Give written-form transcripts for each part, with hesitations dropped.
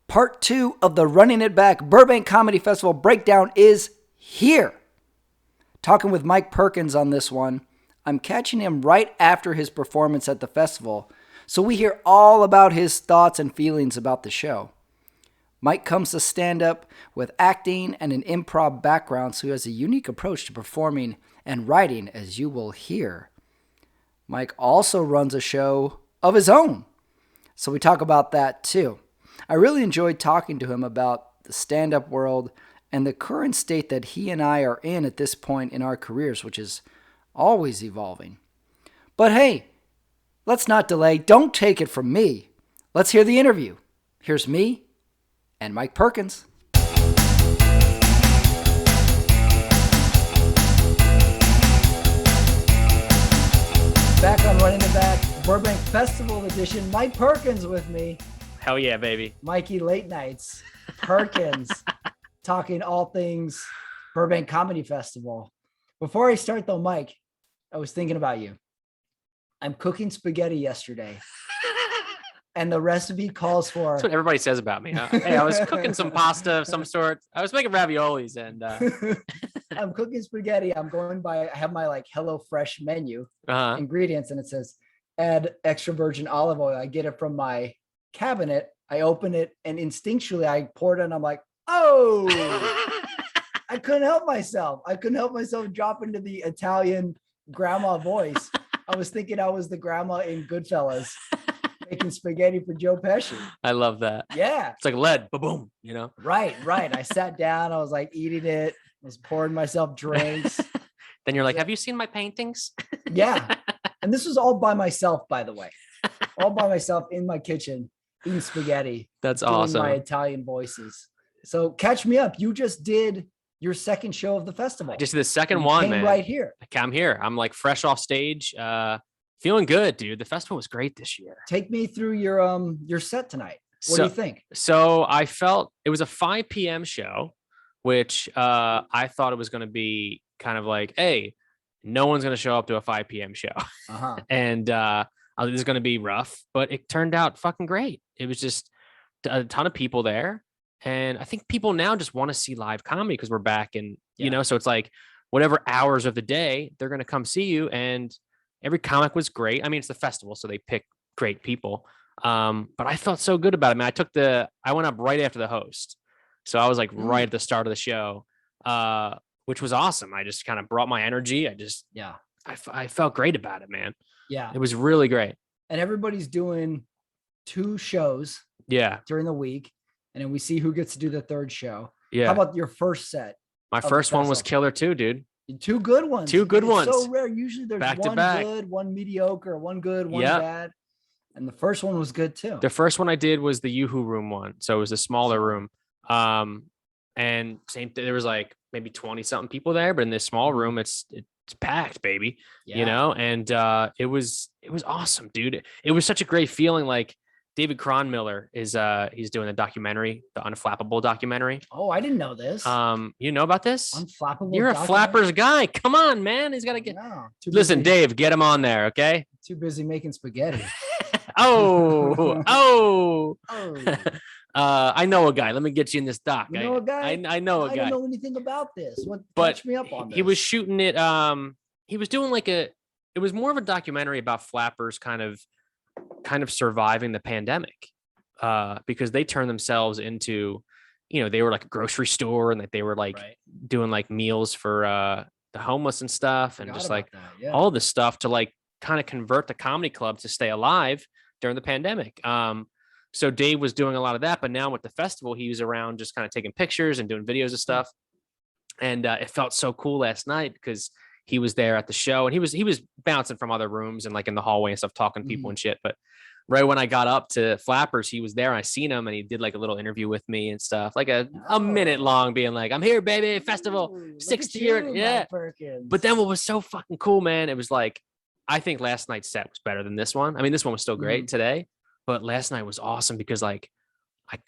Part 2 of the Running It Back Burbank Comedy Festival breakdown is here. Talking with Mike Perkins on this one. I'm catching him right after his performance at the festival, so we hear all about his thoughts and feelings about the show. Mike comes to stand-up with acting and an improv background, so he has a unique approach to performing and writing, as you will hear. Mike also runs a show of his own, so we talk about that too. I really enjoyed talking to him about the stand-up world and the current state that he and I are in at this point in our careers, which is always evolving. But hey, let's not delay. Don't take it from me. Let's hear the interview. Here's me and Mike Perkins. Back on Running It Back, Burbank Festival Edition. Mike Perkins with me. Hell yeah, baby. Mikey Late Nights. Perkins. Talking all things Burbank Comedy Festival. Before I start though, Mike, I was thinking about you. I'm cooking spaghetti yesterday. And the recipe calls for... That's what everybody says about me. Huh? Hey, I was cooking some pasta of some sort. I was making raviolis and... I'm cooking spaghetti. I'm going by... I have my like HelloFresh menu ingredients, and it says add extra virgin olive oil. I get it from my cabinet. I open it, and instinctually I pour it, and I'm like, oh! I couldn't help myself. I couldn't help myself drop into the Italian grandma voice. I was thinking I was the grandma in Goodfellas. Making spaghetti for Joe Pesci. I love that. Yeah. It's like lead, boom, you know? Right. I sat down. I was like eating it. I was pouring myself drinks. Then you're like, have you seen my paintings? Yeah. And this was all by myself, by the way. All by myself in my kitchen eating spaghetti. That's doing awesome. My Italian voices. So catch me up. You just did your second show of the festival. Just the second one, man. Right here. I'm here. I'm like fresh off stage. Feeling good, dude. The festival was great this year. Take me through your set tonight. What do you think? So I felt it was a 5 p.m. show, which I thought it was going to be kind of like, hey, no one's going to show up to a 5 p.m. show. And this is going to be rough, but it turned out fucking great. It was just a ton of people there. And I think people now just want to see live comedy because we're back and, you know, so it's like whatever hours of the day, they're going to come see you. And every comic was great. I mean, it's the festival, so they pick great people. But I felt so good about it, man. I went up right after the host. So I was like right at the start of the show, which was awesome. I just kind of brought my energy. I felt great about it, man. Yeah. It was really great. And everybody's doing 2 shows during the week. And then we see who gets to do the third show. Yeah. How about your first set? My first one was killer too, dude. 2 good ones. 2 good ones. So rare. Usually there's one good, one mediocre, one good, one bad. And the first one was good too. The first one I did was the Yoo-Hoo room one. So it was a smaller room. And same thing, there was like maybe 20 something people there, but in this small room, it's packed, baby. You know, and it was awesome, dude. It was such a great feeling. Like David Cronmiller is he's doing a documentary, the Unflappable documentary. Oh, I didn't know this. You know about this? Unflappable. You're a Flappers guy. Come on, man. He's got to get. Listen, Dave, get him on there, okay? Too busy making spaghetti. oh. I know a guy. Let me get you in this doc. You know a guy? I know a guy. I don't know anything about this. Catch me up on this. He was shooting it. He was doing it was more of a documentary about Flappers kind of surviving the pandemic, because they turned themselves into, you know, they were like a grocery store and that they were like doing like meals for the homeless and stuff, and just like all this stuff to like kind of convert the comedy club to stay alive during the pandemic. So Dave was doing a lot of that, but now with the festival, he was around just kind of taking pictures and doing videos of stuff. And it felt so cool last night because he was there at the show and he was bouncing from other rooms and like in the hallway and stuff, talking to people and shit. But right when I got up to Flappers, he was there. And I seen him and he did like a little interview with me and stuff, like a minute long, being like, I'm here, baby, festival, 6th year. Yeah. But then what was so fucking cool, man, it was like, I think last night's set was better than this one. I mean, this one was still great today, but last night was awesome because like,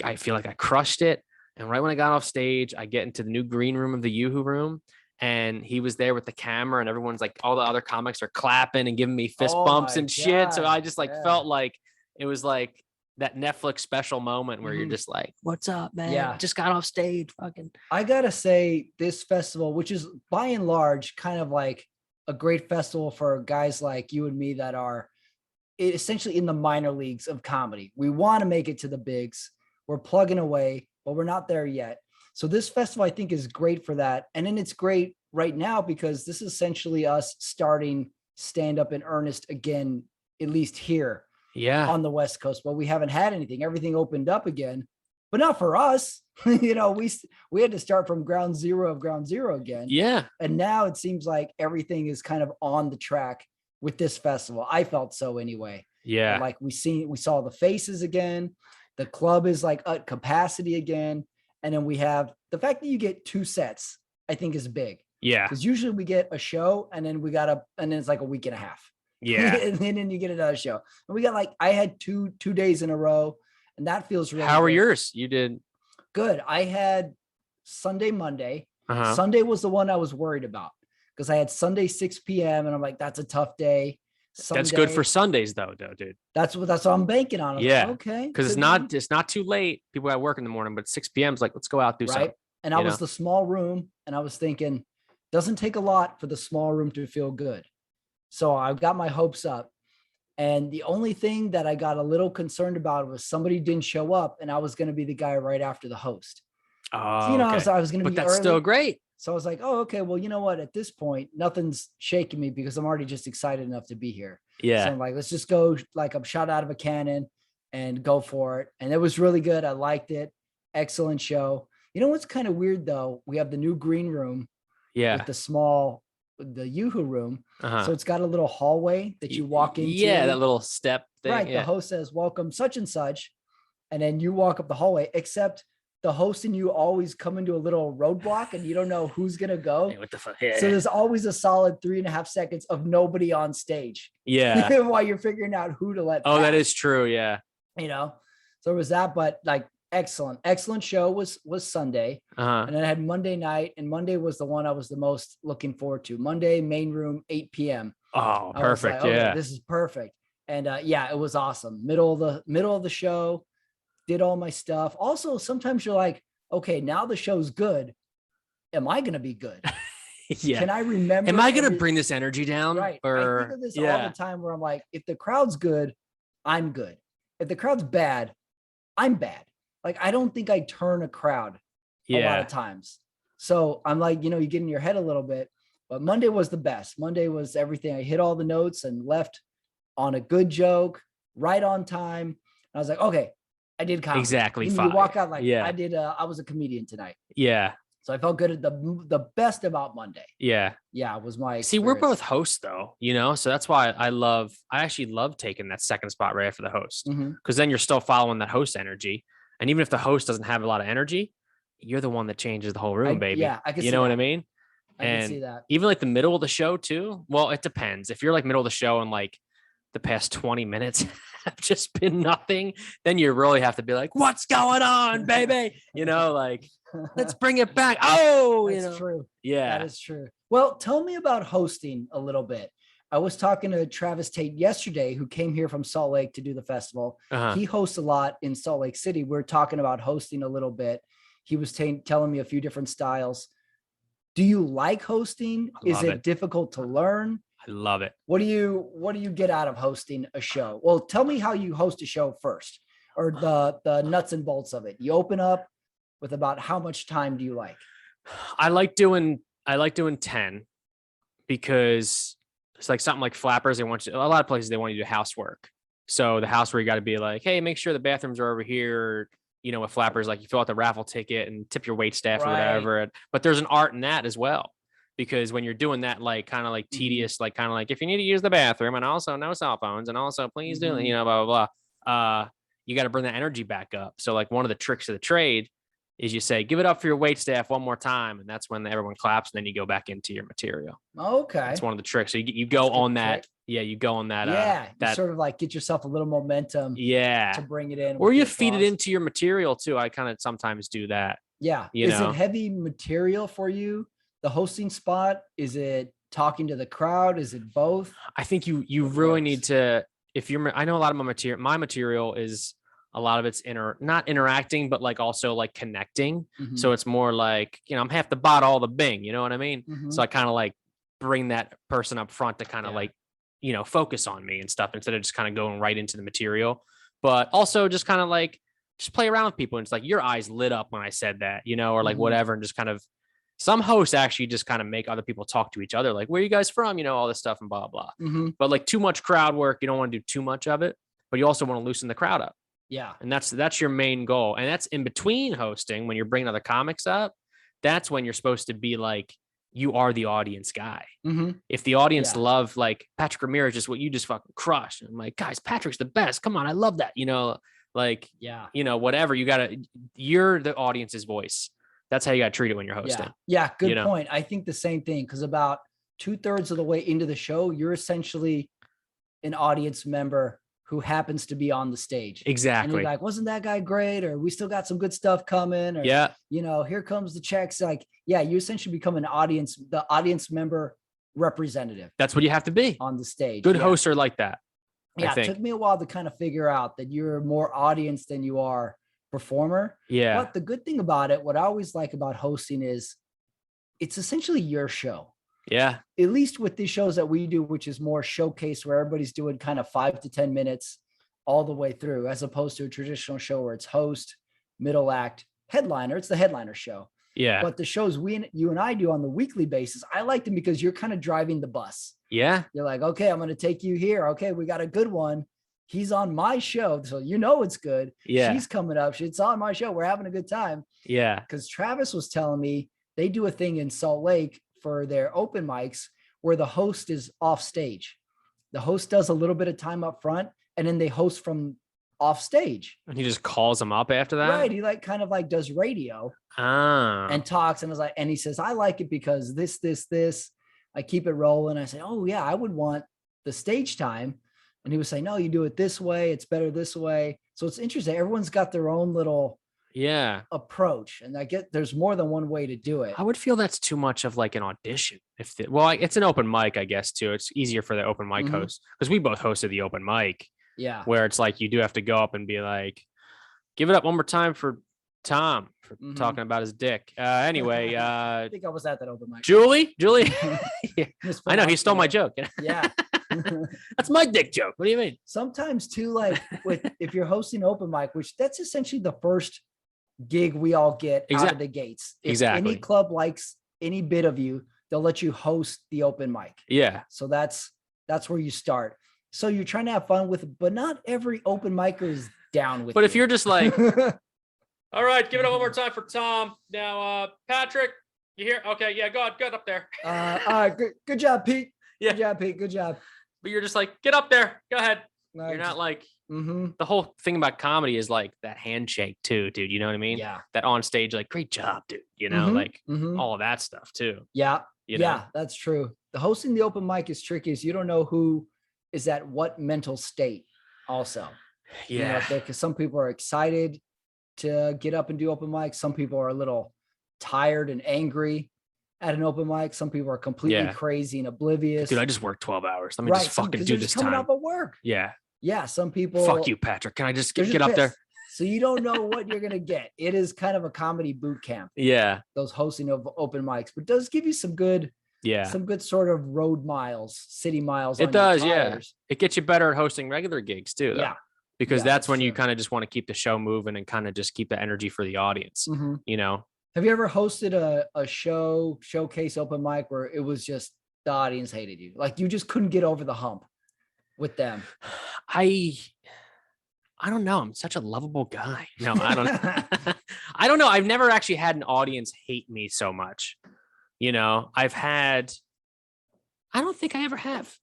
I feel like I crushed it. And right when I got off stage, I get into the new green room of the Yoo-Hoo room. And he was there with the camera and everyone's like, all the other comics are clapping and giving me fist bumps and shit. So I just like felt like it was like that Netflix special moment where you're just like, what's up, man? Yeah. Just got off stage. Fucking. I gotta say, this festival, which is by and large kind of like a great festival for guys like you and me that are essentially in the minor leagues of comedy. We want to make it to the bigs. We're plugging away, but we're not there yet. So this festival, I think, is great for that. And then it's great right now because this is essentially us starting stand up in earnest again, at least here on the West Coast. But we haven't had anything. Everything opened up again, but not for us. You know, we had to start from ground zero again. Yeah. And now it seems like everything is kind of on the track with this festival. I felt so anyway. Yeah. Like we saw the faces again. The club is like at capacity again. And then we have the fact that you get 2 sets, I think is big. Yeah. Because usually we get a show and then and then it's like a week and a half. Yeah. And then you get another show. And we got like, I had two days in a row, and that feels really How were good. yours? You did Good. I had Sunday, Monday. Uh-huh. Sunday was the one I was worried about because I had Sunday 6 p.m. and I'm like, that's a tough day. That's good for Sundays though, dude. That's what I'm banking on. Yeah. Like, okay. Because it's not too late. People at work in the morning, but 6 p.m. is like, let's go out, do something. And I was the small room, and I was thinking, doesn't take a lot for the small room to feel good. So I got my hopes up. And the only thing that I got a little concerned about was somebody didn't show up, and I was going to be the guy right after the host. Oh, so, okay. I was going to be But that's early. still great. So I was like, oh, okay, well, you know what? At this point, nothing's shaking me because I'm already just excited enough to be here. Yeah. So I'm like, let's just go like I'm shot out of a cannon and go for it. And it was really good. I liked it. Excellent show. You know what's kind of weird though? We have the new green room. Yeah. With the Yoo-hoo room. Uh-huh. So it's got a little hallway that you walk into. Yeah, that little step thing. Right. Yeah. The host says, welcome such and such. And then you walk up the hallway, except the host and you always come into a little roadblock and you don't know who's going to go. Hey, what the fuck? Yeah. So there's always a solid 3.5 seconds of nobody on stage. Yeah. While you're figuring out who to let. Oh, pass. that is true. Yeah. You know, so it was that, but like excellent show was Sunday. Uh-huh. And then I had Monday night, and Monday was the one I was the most looking forward to. Monday, main room, 8 p.m. Oh, perfect. Like, okay, yeah. this is perfect. And it was awesome. Middle of the show, did all my stuff. Also, sometimes you're like, okay, now the show's good. Am I going to be good? Yeah. Can I remember? Am I going to bring this energy down? Right. Or I think of this all the time where I'm like, if the crowd's good, I'm good. If the crowd's bad, I'm bad. Like, I don't think I turn a crowd a lot of times. So I'm like, you get in your head a little bit, but Monday was the best. Monday was everything. I hit all the notes and left on a good joke, right on time. And I was like, okay, I did comedy. Exactly. You walk out like, I did. I was a comedian tonight. Yeah. So I felt good at the best about Monday. Yeah. Yeah. It was my experience. See, we're both hosts though, so that's why I actually love taking that second spot right after the host. Cause then you're still following that host energy. And even if the host doesn't have a lot of energy, you're the one that changes the whole room, baby. Yeah. I can see you know that. what I mean? I can see that. Even like the middle of the show too. Well, it depends. If you're like middle of the show and like the past 20 minutes have just been nothing, then you really have to be like, what's going on, baby? Like, let's bring it back. Oh, That's true. Yeah. That is true. Well, tell me about hosting a little bit. I was talking to Travis Tate yesterday, who came here from Salt Lake to do the festival. Uh-huh. He hosts a lot in Salt Lake City. We're talking about hosting a little bit. He was telling me a few different styles. Do you like hosting? Is it difficult to learn? I love it. What do you get out of hosting a show? Well, tell me how you host a show first, or the nuts and bolts of it. You open up with about how much time do you like? I like doing 10 because it's like something like Flappers. A lot of places they want you to do housework. So the house where you got to be like, hey, make sure the bathrooms are over here. With Flappers, like you fill out the raffle ticket and tip your wait staff or whatever. But there's an art in that as well, because when you're doing that, like kind of like tedious, like kind of like if you need to use the bathroom and also no cell phones and also please do, blah, blah, blah. You got to bring that energy back up. So like one of the tricks of the trade is you say, give it up for your wait staff one more time. And that's when everyone claps. And then you go back into your material. Okay. That's one of the tricks. So you go on that. Yeah. You go on that. You sort of like get yourself a little momentum. Yeah. To bring it in. Or you feed it into your material too. I kind of sometimes do that. Yeah. Is it heavy material for you? The hosting spot? Is it talking to the crowd? Is it both? I think you really need to, I know a lot of my material is a lot of it's not interacting, but like also like connecting. Mhm. So it's more like, I'm half the bot, all the Bing, you know what I mean? Mhm. So I kind of like bring that person up front to kind of Yeah. like, focus on me and stuff instead of just kind of going right into the material. But also just kind of like, just play around with people. And it's like your eyes lit up when I said that, or like Mhm. whatever. And just kind of, some hosts actually just kind of make other people talk to each other. Like, where are you guys from? All this stuff and blah, blah. Mhm. But like too much crowd work, you don't want to do too much of it, but you also want to loosen the crowd up. Yeah. And that's your main goal. And that's in between hosting when you're bringing other comics up. That's when you're supposed to be like, you are the audience guy. Mhm. If the audience Yeah. love like Patrick Ramirez, just what you just fucking crushed. And I'm like, guys, Patrick's the best. Come on. I love that. Like, Yeah. Whatever you're the audience's voice. That's how you gotta treat it when you're hosting. Yeah. Good point. I think the same thing. Cause about 2/3 of the way into the show, you're essentially an audience member who happens to be on the stage. And Exactly. you're like, wasn't that guy great? Or we still got some good stuff coming. Or, Yeah. here comes the checks. Like, yeah, you essentially become the audience member representative That's what you have to be. on the stage. Good Yeah. hosts are like that. Yeah. I It think. took me a while to kind of figure out that you're more audience than you are performer. Yeah. But the good thing about it, what I always like about hosting is it's essentially your show. Yeah. At least with these shows that we do, which is more showcase where everybody's doing kind of 5 to 10 minutes all the way through, as opposed to a traditional show where it's host, middle act, headliner. It's the headliner show. Yeah. But the shows you and I do on the weekly basis, I like them because you're kind of driving the bus. Yeah. You're like, okay, I'm going to take you here. Okay, we got a good one. He's on my show. So it's good. Yeah. She's coming up. It's on my show. We're having a good time. Yeah. Because Travis was telling me they do a thing in Salt Lake for their open mics where the host is off stage. The host does a little bit of time up front and then they host from off stage. And he just calls them up after that. Right. He kind of does radio and talks and he says, I like it because this, I keep it rolling. I say, oh yeah, I would want the stage time. And he was saying, no, you do it this way. It's better this way. So it's interesting. Everyone's got their own little approach. And I get there's more than one way to do it. I would feel that's too much of like an audition. It's an open mic, I guess, too. It's easier for the open mic host because we both hosted the open mic. Yeah. Where it's like you do have to go up and be like, give it up one more time for Tom for talking about his dick. Anyway, I think I was at that open mic. Julie. Yeah. I know he stole my joke. Yeah. That's my dick joke. What do you mean? Sometimes too, if you're hosting open mic, which that's essentially the first gig we all get out of the gates. If any club likes any bit of you, they'll let you host the open mic. Yeah. So that's where you start. So you're trying to have fun with it, but not every open micer is down with it. But if you're just like, all right, give it up one more time for Tom. Now, Patrick, you here? Okay, yeah, go up there. All right, good job, Pete. Yeah. Good job, Pete. Good job. But you're just like, get up there. Go ahead. No, you're not like, the whole thing about comedy is like that handshake too, dude. You know what I mean? Yeah. That on stage, like, great job, dude. All of that stuff too. Yeah. Yeah, that's true. The hosting the open mic is tricky. Is you don't know who is at what mental state also. Yeah. Because some people are excited to get up and do open mic. Some people are a little tired and angry at an open mic. Some people are completely crazy and oblivious. Dude, I just worked 12 hours. Let me just fucking do this coming time. up at work. Yeah. Yeah. Some people. Fuck you, Patrick. Can I just get up there? So you don't know what you're going to get. It is kind of a comedy boot camp. Yeah. Those hosting of open mics, but it does give you some good sort of road miles, city miles. It does. Yeah. It gets you better at hosting regular gigs too. Though. Yeah. Because that's when you kind of just want to keep the show moving and kind of just keep the energy for the audience, Have you ever hosted a showcase open mic where it was just the audience hated you? Like you just couldn't get over the hump with them? I don't know. I'm such a lovable guy. No, I don't know. I don't know. I've never actually had an audience hate me so much. I don't think I ever have.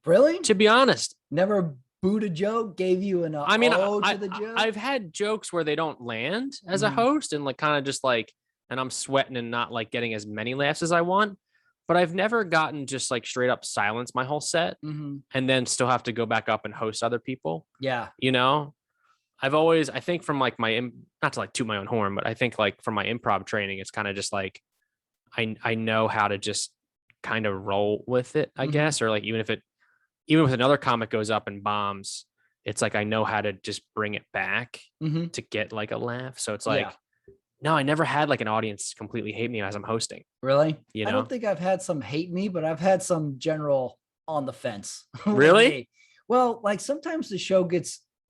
Really? To be honest. Never booed a joke, gave you an to the joke? I've had jokes where they don't land as a host and like kind of just like, and I'm sweating and not like getting as many laughs as I want. But I've never gotten just like straight up silence my whole set and then still have to go back up and host other people. Yeah. I think from like not to like toot my own horn, but I think like from my improv training, it's kind of just like, I know how to just kind of roll with it, I guess. Or like, even if another comic goes up and bombs, it's like I know how to just bring it back Mm-hmm. to get like a laugh. So it's Yeah. like, no, I never had like an audience completely hate me as I'm hosting. Really? You I know? don't think I've had some hate me, but I've had some general on the fence with Really? me. Well, like sometimes the show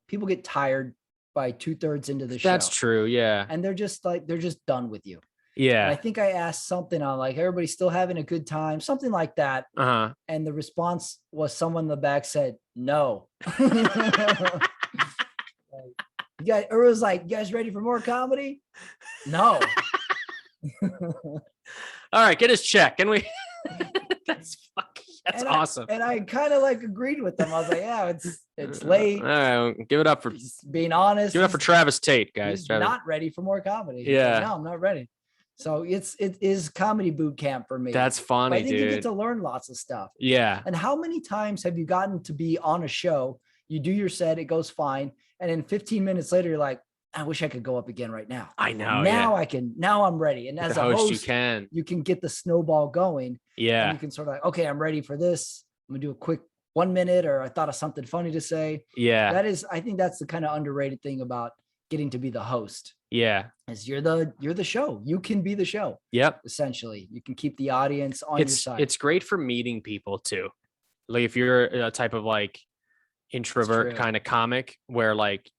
people get tired by 2/3 into the That's show, true. Yeah. and they're just done with you. And I Yeah. think I asked something on like, everybody's still having a good time, something like that. Uh-huh. And the response was someone in the back said, no. You guys, or it was like, you guys ready for more comedy? No. All right, get his check. Can we? That's And awesome. I kind of like agreed with them. I was like, yeah, it's late. All right, give it up for He's being honest. give it up for Travis Tate, guys. He's Travis. not ready for more comedy. He's Yeah. like, no, I'm not ready. So it is comedy boot camp for me. That's But funny, I think you dude. get to learn lots of stuff. Yeah. And how many times have you gotten to be on a show? You do your set, it goes fine, and then 15 minutes later, you're like, I wish I could go up again right now. I know. Now Yeah. I can. Now I'm ready. And With as the a host, host, you can. get the snowball going. And Yeah. you can sort of like, okay, I'm ready for this. I'm gonna do a quick 1 minute, or I thought of something funny to say. Yeah. I think that's the kind of underrated thing about getting to be the host. Yeah. Is you're the show. You can be the show. Yep. Essentially, you can keep the audience on your side. It's great for meeting people too. Like if you're a type of like introvert kind of comic where like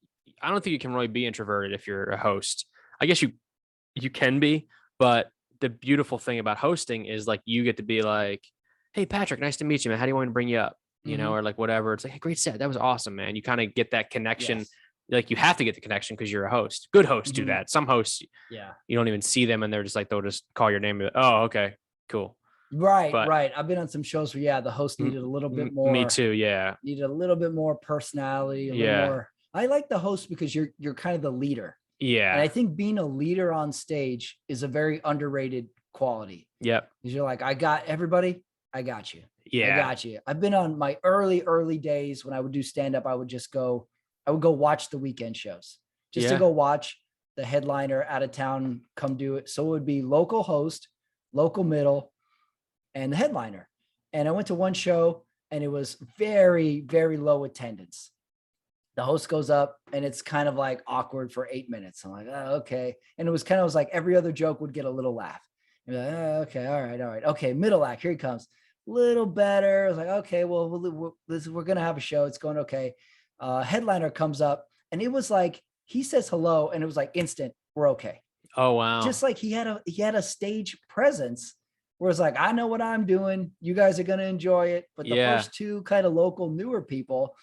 I don't think you can really be introverted if you're a host. I guess you can be, but the beautiful thing about hosting is like you get to be like, hey Patrick, nice to meet you, man. How do you want me to bring you up? You know, or like whatever. It's like, hey, great set. That was awesome, man. You kind of get that connection. Yes. Like you have to get the connection because you're a host. Good hosts do that. Some hosts, you don't even see them and they're just like, they'll just call your name. And be like, oh, okay, cool. Right. I've been on some shows where the host needed a little bit more. Me too. Yeah. Needed a little bit more personality. A little more. I like the host because you're kind of the leader. Yeah. And I think being a leader on stage is a very underrated quality. Yep. Because you're like, I got everybody. I got you. Yeah. I got you. I've been on my early days when I would do stand up. I would go watch the weekend shows just to go watch the headliner out of town come do it. So it would be local host, local middle, and the headliner. And I went to one show and it was very, very low attendance. The host goes up and it's kind of like awkward for 8 minutes. I'm like, oh, okay. And it was like every other joke would get a little laugh. You're like, oh, okay. All right. Okay. Middle act. Here he comes. Little better. I was like, okay, well, we're going to have a show. It's going okay. Headliner comes up and it was like, he says hello and it was like instant. We're okay. Oh, wow. Just like he had a stage presence where it's like, I know what I'm doing. You guys are going to enjoy it. But the first two kind of local newer people,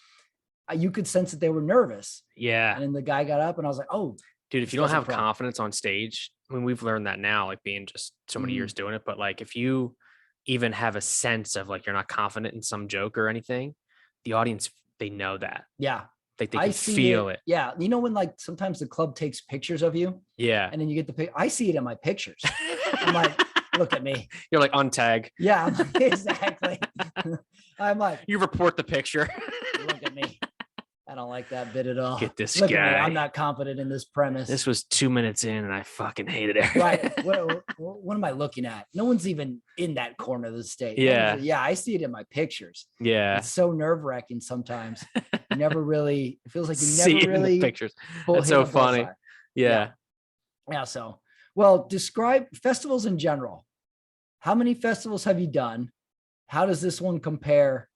you could sense that they were nervous. Yeah. And then the guy got up and I was like, oh, dude, if you don't have confidence on stage, I mean, we've learned that now, like being just so many years doing it. But like, if you even have a sense of like, you're not confident in some joke or anything, the audience, they know that. Yeah. Like they can feel it. Yeah. You know, when like sometimes the club takes pictures of you. Yeah. And then you get the pic. I see it in my pictures. I'm like, look at me. You're like untag. Yeah, exactly. I'm like, you report the picture. Look at me. I don't like that bit at all. Get this Look guy. At me. I'm not confident in this premise. This was 2 minutes in and I fucking hated it. Right. What am I looking at? No one's even in that corner of the stage. Yeah. Yeah. I see it in my pictures. Yeah. It's so nerve wracking sometimes. You never really, it feels like you see never really in the pictures. That's so funny. Yeah. So, well, describe festivals in general. How many festivals have you done? How does this one compare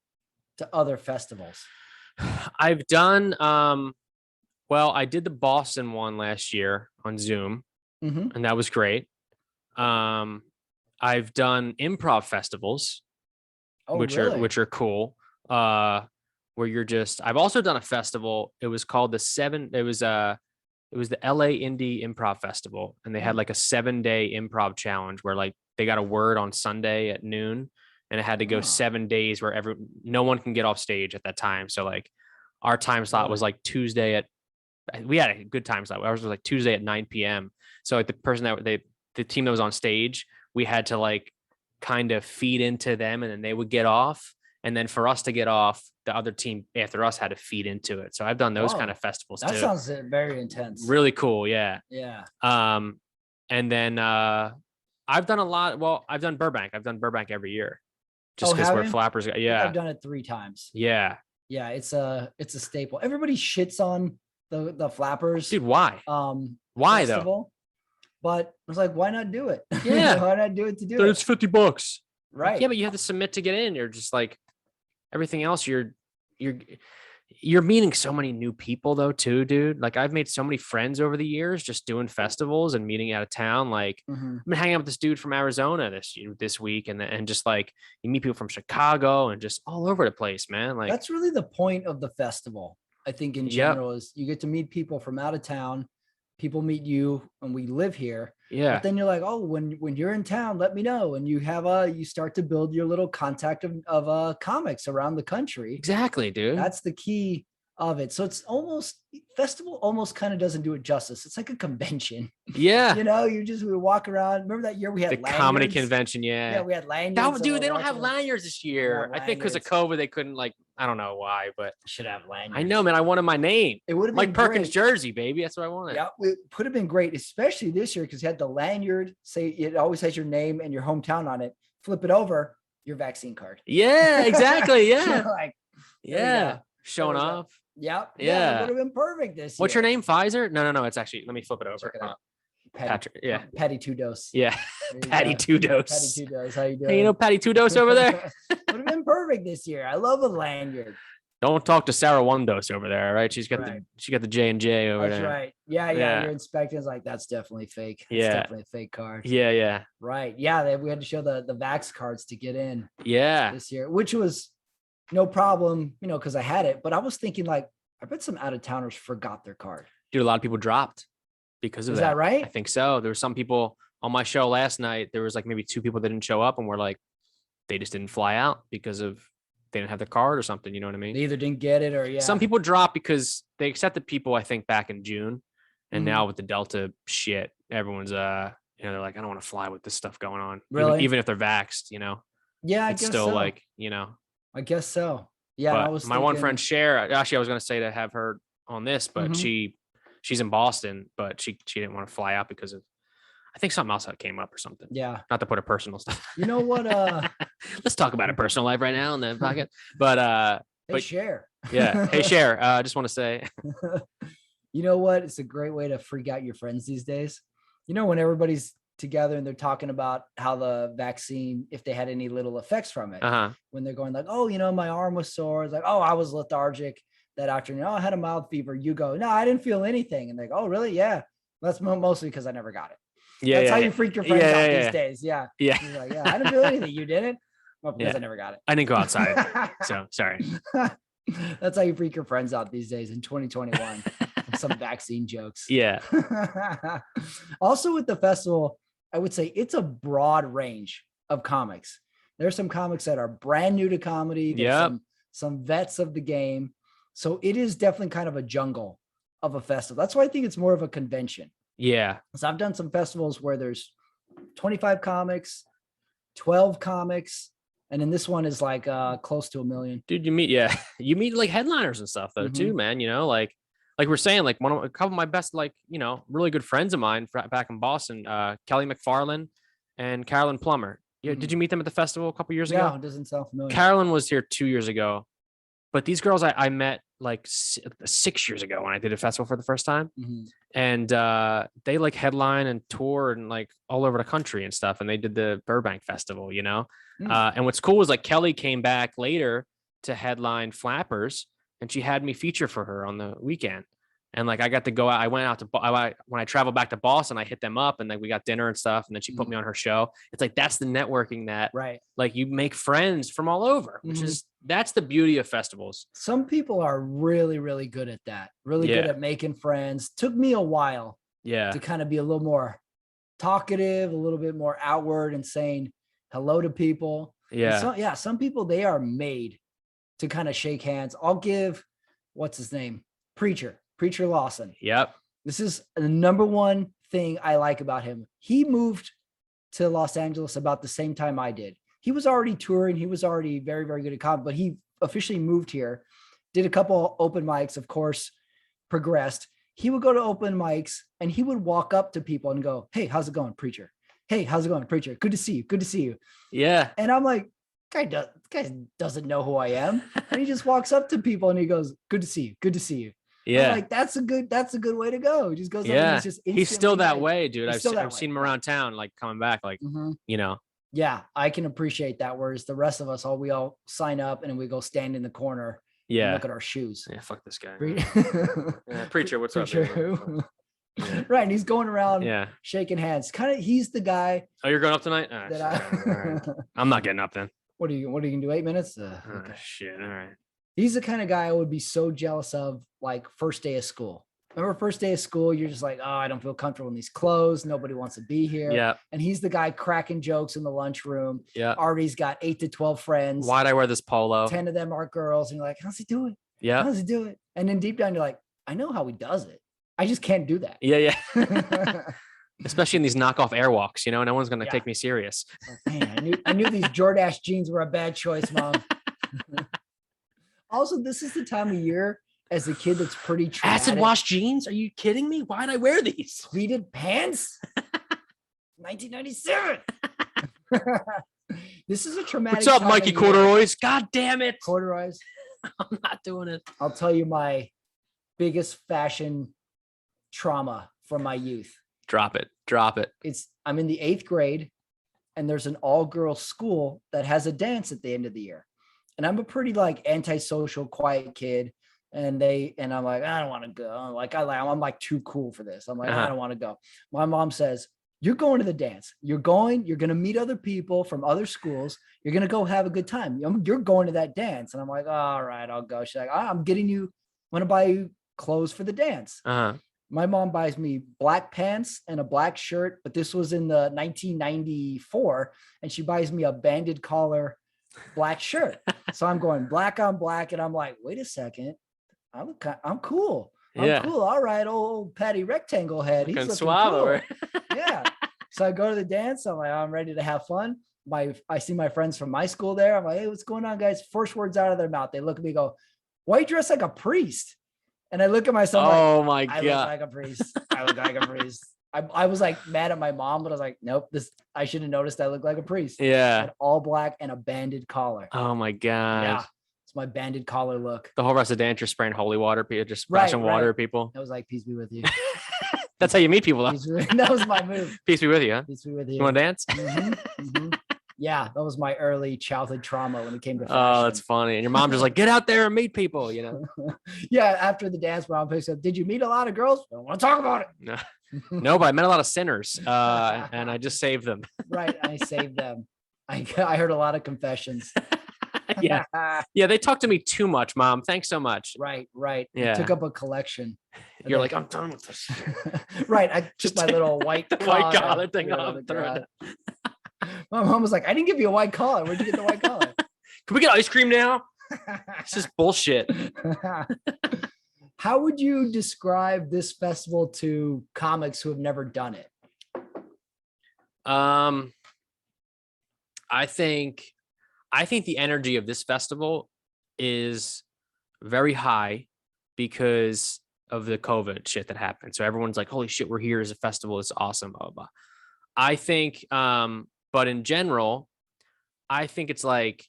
to other festivals? I've done, well, I did the Boston one last year on Zoom, and that was great. I've done improv festivals, which are cool. Where you're just, I've also done a festival. It was called it was the LA Indie Improv Festival. And they had like a 7-day improv challenge where like they got a word on Sunday at noon and it had to go 7 days where no one can get off stage at that time. So like our time slot was like Tuesday we had a good time slot. Ours was like Tuesday at 9 p.m. So like the person the team that was on stage, we had to like kind of feed into them and then they would get off. And then for us to get off, the other team after us had to feed into it. So I've done those kind of festivals too. That sounds very intense. Really cool. Yeah. Yeah. And then I've done a lot. Well, I've done Burbank. I've done Burbank every year just because we're flappers. Yeah. I've done it 3 times. Yeah. Yeah, it's a staple. Everybody shits on the Flappers Dude, why? Why though? festival, but I was like, why not do it? Yeah. Why not do it to do Dude, it? it's $50. Right. Yeah, but you have to submit to get in. You're just like everything else. You're meeting so many new people though too, dude. Like I've made so many friends over the years just doing festivals and meeting out of town. Like Mhm. I've been hanging out with this dude from Arizona this week, and just like you meet people from Chicago and just all over the place, man. Like That's really the point of the festival. I think in Yep. general is you get to meet people from out of town. People meet you and we live here. yeah, But then you're like, oh, when you're in town, let me know. And you start to build your little contact of comics around the country. exactly, dude. That's the key of it. So it's almost festival almost kind of doesn't do it justice. It's like a convention. Yeah, We walk around. Remember that year we had the comedy lanyards? convention. Yeah, Yeah, we had lanyards. dude, they don't have lanyards this year. Yeah, I think because of lanyards. COVID, they couldn't like. I don't know why, but Should have lanyards. I know, man. I wanted my name, It would have Mike been Perkins great. jersey, baby. That's what I wanted. Yeah, it would have been great, especially this year because you had the lanyard. Say it always has your name and your hometown on it. Flip it over, your vaccine card. Yeah, exactly. Yeah, Like, there you yeah. go. Showing There's that. off. Yep. Yeah. It would have been perfect this What's year. your name? Pfizer? No. It's actually. Let me flip it over. Check it out. Patrick. Yeah. Patty Two Dose. Yeah. There you Patty go. Two Patty Dose. Two Dose. How you doing? Hey, you know Patty Two Dose over there? Would have been perfect this year. I love a lanyard. Don't talk to Sarah One Dose over there, all right? She's got Right. the J&J over That's there. right. Yeah. Yeah. You're inspecting. It's like that's definitely fake. It's Yeah. definitely a fake card. Yeah. Right. Yeah. We had to show the Vax cards to get in Yeah. this year, which was no problem, because I had it. But I was thinking, like, I bet some out of towners forgot their card. Dude, a lot of people dropped because of Is that. that right? I think so. There were some people on my show last night. There was like maybe 2 people that didn't show up and were like, they just didn't fly out because of they didn't have their card or something. You know what I mean? They either didn't get it or yeah. Some people dropped because they accepted people, I think, back in June. And Mhm. now with the Delta shit, everyone's they're like, I don't want to fly with this stuff going on. Really? Even if they're vaxxed, Yeah, I it's guess still so. like, I guess so. Yeah, and I but was my one thinking- friend Cher, actually I was gonna say to have her on this, but Mhm. she's in Boston, but she didn't want to fly out because of I think something else that came up or something. Yeah. Not to put her personal stuff. You know what? Let's talk about her personal life right now in the pocket. But Hey, share. yeah. Hey Cher, I just want to say You know what? It's a great way to freak out your friends these days. When everybody's together and they're talking about how the vaccine, if they had any little effects from it, when they're going like, oh, my arm was sore. It's like, oh, I was lethargic that afternoon. Oh, I had a mild fever. You go, no, I didn't feel anything. And they go, oh, really? Yeah. That's mostly because I never got it. Yeah. That's how you freak your friends out these days. Yeah. Yeah. You're like, yeah, I didn't feel anything. You didn't? Well, because Yeah. I never got it. I didn't go outside. So sorry. That's how you freak your friends out these days in 2021. Some vaccine jokes. Yeah. Also with the festival, I would say it's a broad range of comics. There's some comics that are brand new to comedy. There's Yep. some vets of the game. So it is definitely kind of a jungle of a festival. That's why I think it's more of a convention. Yeah. So I've done some festivals where there's 25 comics, 12 comics, and then this one is like close to 1 million. Dude, you meet like headliners and stuff though too, man. Like we're saying, like a couple of my best, like, really good friends of mine back in Boston, Kelly McFarlane and Carolyn Plummer. Yeah. Did you meet them at the festival a couple years ago? No, it doesn't sound familiar. Carolyn was here 2 years ago, but these girls I met like 6 years ago when I did a festival for the first time. Mhm. And they like headline and tour and like all over the country and stuff. And they did the Burbank festival, and what's cool is like Kelly came back later to headline Flappers, and she had me feature for her on the weekend. And like I got to go out. I went out to when I traveled back to Boston, I hit them up and then we got dinner and stuff. And then she put me on her show. It's like that's the networking that Right. like you make friends from all over, which Mhm. is that's the beauty of festivals. Some people are really, really good at that. Really good Yeah. at making friends. Took me a while Yeah. to kind of be a little more talkative, a little bit more outward and saying hello to people. And Yeah. some people, they are made to kind of shake hands. I'll give, what's his name? Preacher Lawson. Yep. This is the number one thing I like about him. He moved to Los Angeles about the same time I did. He was already touring. He was already very, very good at comedy, but he officially moved here, did a couple open mics, of course, progressed. He would go to open mics and he would walk up to people and go, hey, how's it going, Preacher? Hey, how's it going, Preacher? Good to see you. Good to see you. Yeah. And I'm like, guy doesn't know who I am. And he just walks up to people and he goes, good to see you. Good to see you. Yeah. I'm like, that's a good way to go. He just goes up and he's just he's still that nice. way, dude. I've That seen him around town, like coming back, like, you know. Yeah, I can appreciate that. Whereas the rest of us, we all sign up and then we go stand in the corner and look at our shoes. Yeah, fuck this guy. Preacher, what's Preacher, up? Yeah. Right, and he's going around shaking hands. He's the guy. Oh, you're going up tonight? Right. I'm not getting up then. What are you gonna do? 8 minutes? Okay. Shit. All right. He's the kind of guy I would be so jealous of, like first day of school. Remember first day of school, you're just like, oh, I don't feel comfortable in these clothes. Nobody wants to be here. Yeah. And he's the guy cracking jokes in the lunchroom. Yeah. Artie's got 8 to 12 friends. Why'd I wear this polo? 10 of them are girls. And you're like, how's he do it? Yeah. How's he do it? And then deep down, you're like, I know how he does it. I just can't do that. Yeah. Especially in these knockoff airwalks, no one's going to take me serious. Like, man, I knew these Jordache jeans were a bad choice, Mom. Also, this is the time of year as a kid that's pretty traumatic. Acid wash jeans? Are you kidding me? Why'd I wear these? Pleated pants? 1997. This is a traumatic. What's up, Mikey Corduroys? God damn it. Corduroys. I'm not doing it. I'll tell you my biggest fashion trauma from my youth. Drop it. I'm in the 8th grade and there's an all-girls school that has a dance at the end of the year. And I'm a pretty like antisocial, quiet kid. And I'm like, I don't want to go. Like I'm like too cool for this. I'm like, I don't want to go. My mom says, you're going to the dance. You're going to meet other people from other schools. You're going to go have a good time. You're going to that dance. And I'm like, all right, I'll go. She's like, I'm going to buy you clothes for the dance. My mom buys me black pants and a black shirt, but this was in the 1994. And she buys me a banded collar black shirt. So I'm going black on black. And I'm like, wait a second. I'm cool. I'm cool. All right. Old Patty Rectangle head. He's looking cool. Yeah. So I go to the dance. I'm like, I'm ready to have fun. I see my friends from my school there. I'm like, hey, what's going on, guys? First words out of their mouth. They look at me and go, why you dress like a priest? And I look at myself. Oh my God. I look like a priest. I look like a priest. I was like mad at my mom, but I was like, nope, I should have noticed I look like a priest. Yeah. All black and a banded collar. Oh my God. Yeah. It's my banded collar look. The whole rest of the dance, you're spraying holy water, just splashing water at people. That was like, peace be with you. That's how you meet people, though. That was my move. Peace be with you, huh? Peace be with you. You want to dance? Yeah, that was my early childhood trauma when it came to fashion. Oh, that's funny. And your mom just like, get out there and meet people, Yeah, after the dance, mom picks up, did you meet a lot of girls? I don't want to talk about it. No, but I met a lot of sinners and I just saved them. Right, I saved them. I heard a lot of confessions. Yeah, they talk to me too much, Mom. Thanks so much. Right. Yeah. I took up a collection. You're like, I'm done with this. Right, I took my little white collar thing off. My mom was like, I didn't give you a white collar. Where'd you get the white collar? Can we get ice cream now? This is bullshit. How would you describe this festival to comics who have never done it? I think the energy of this festival is very high because of the COVID shit that happened. So everyone's like, holy shit, we're here as a festival. It's awesome. Blah, blah, blah. I think, but in general, I think it's like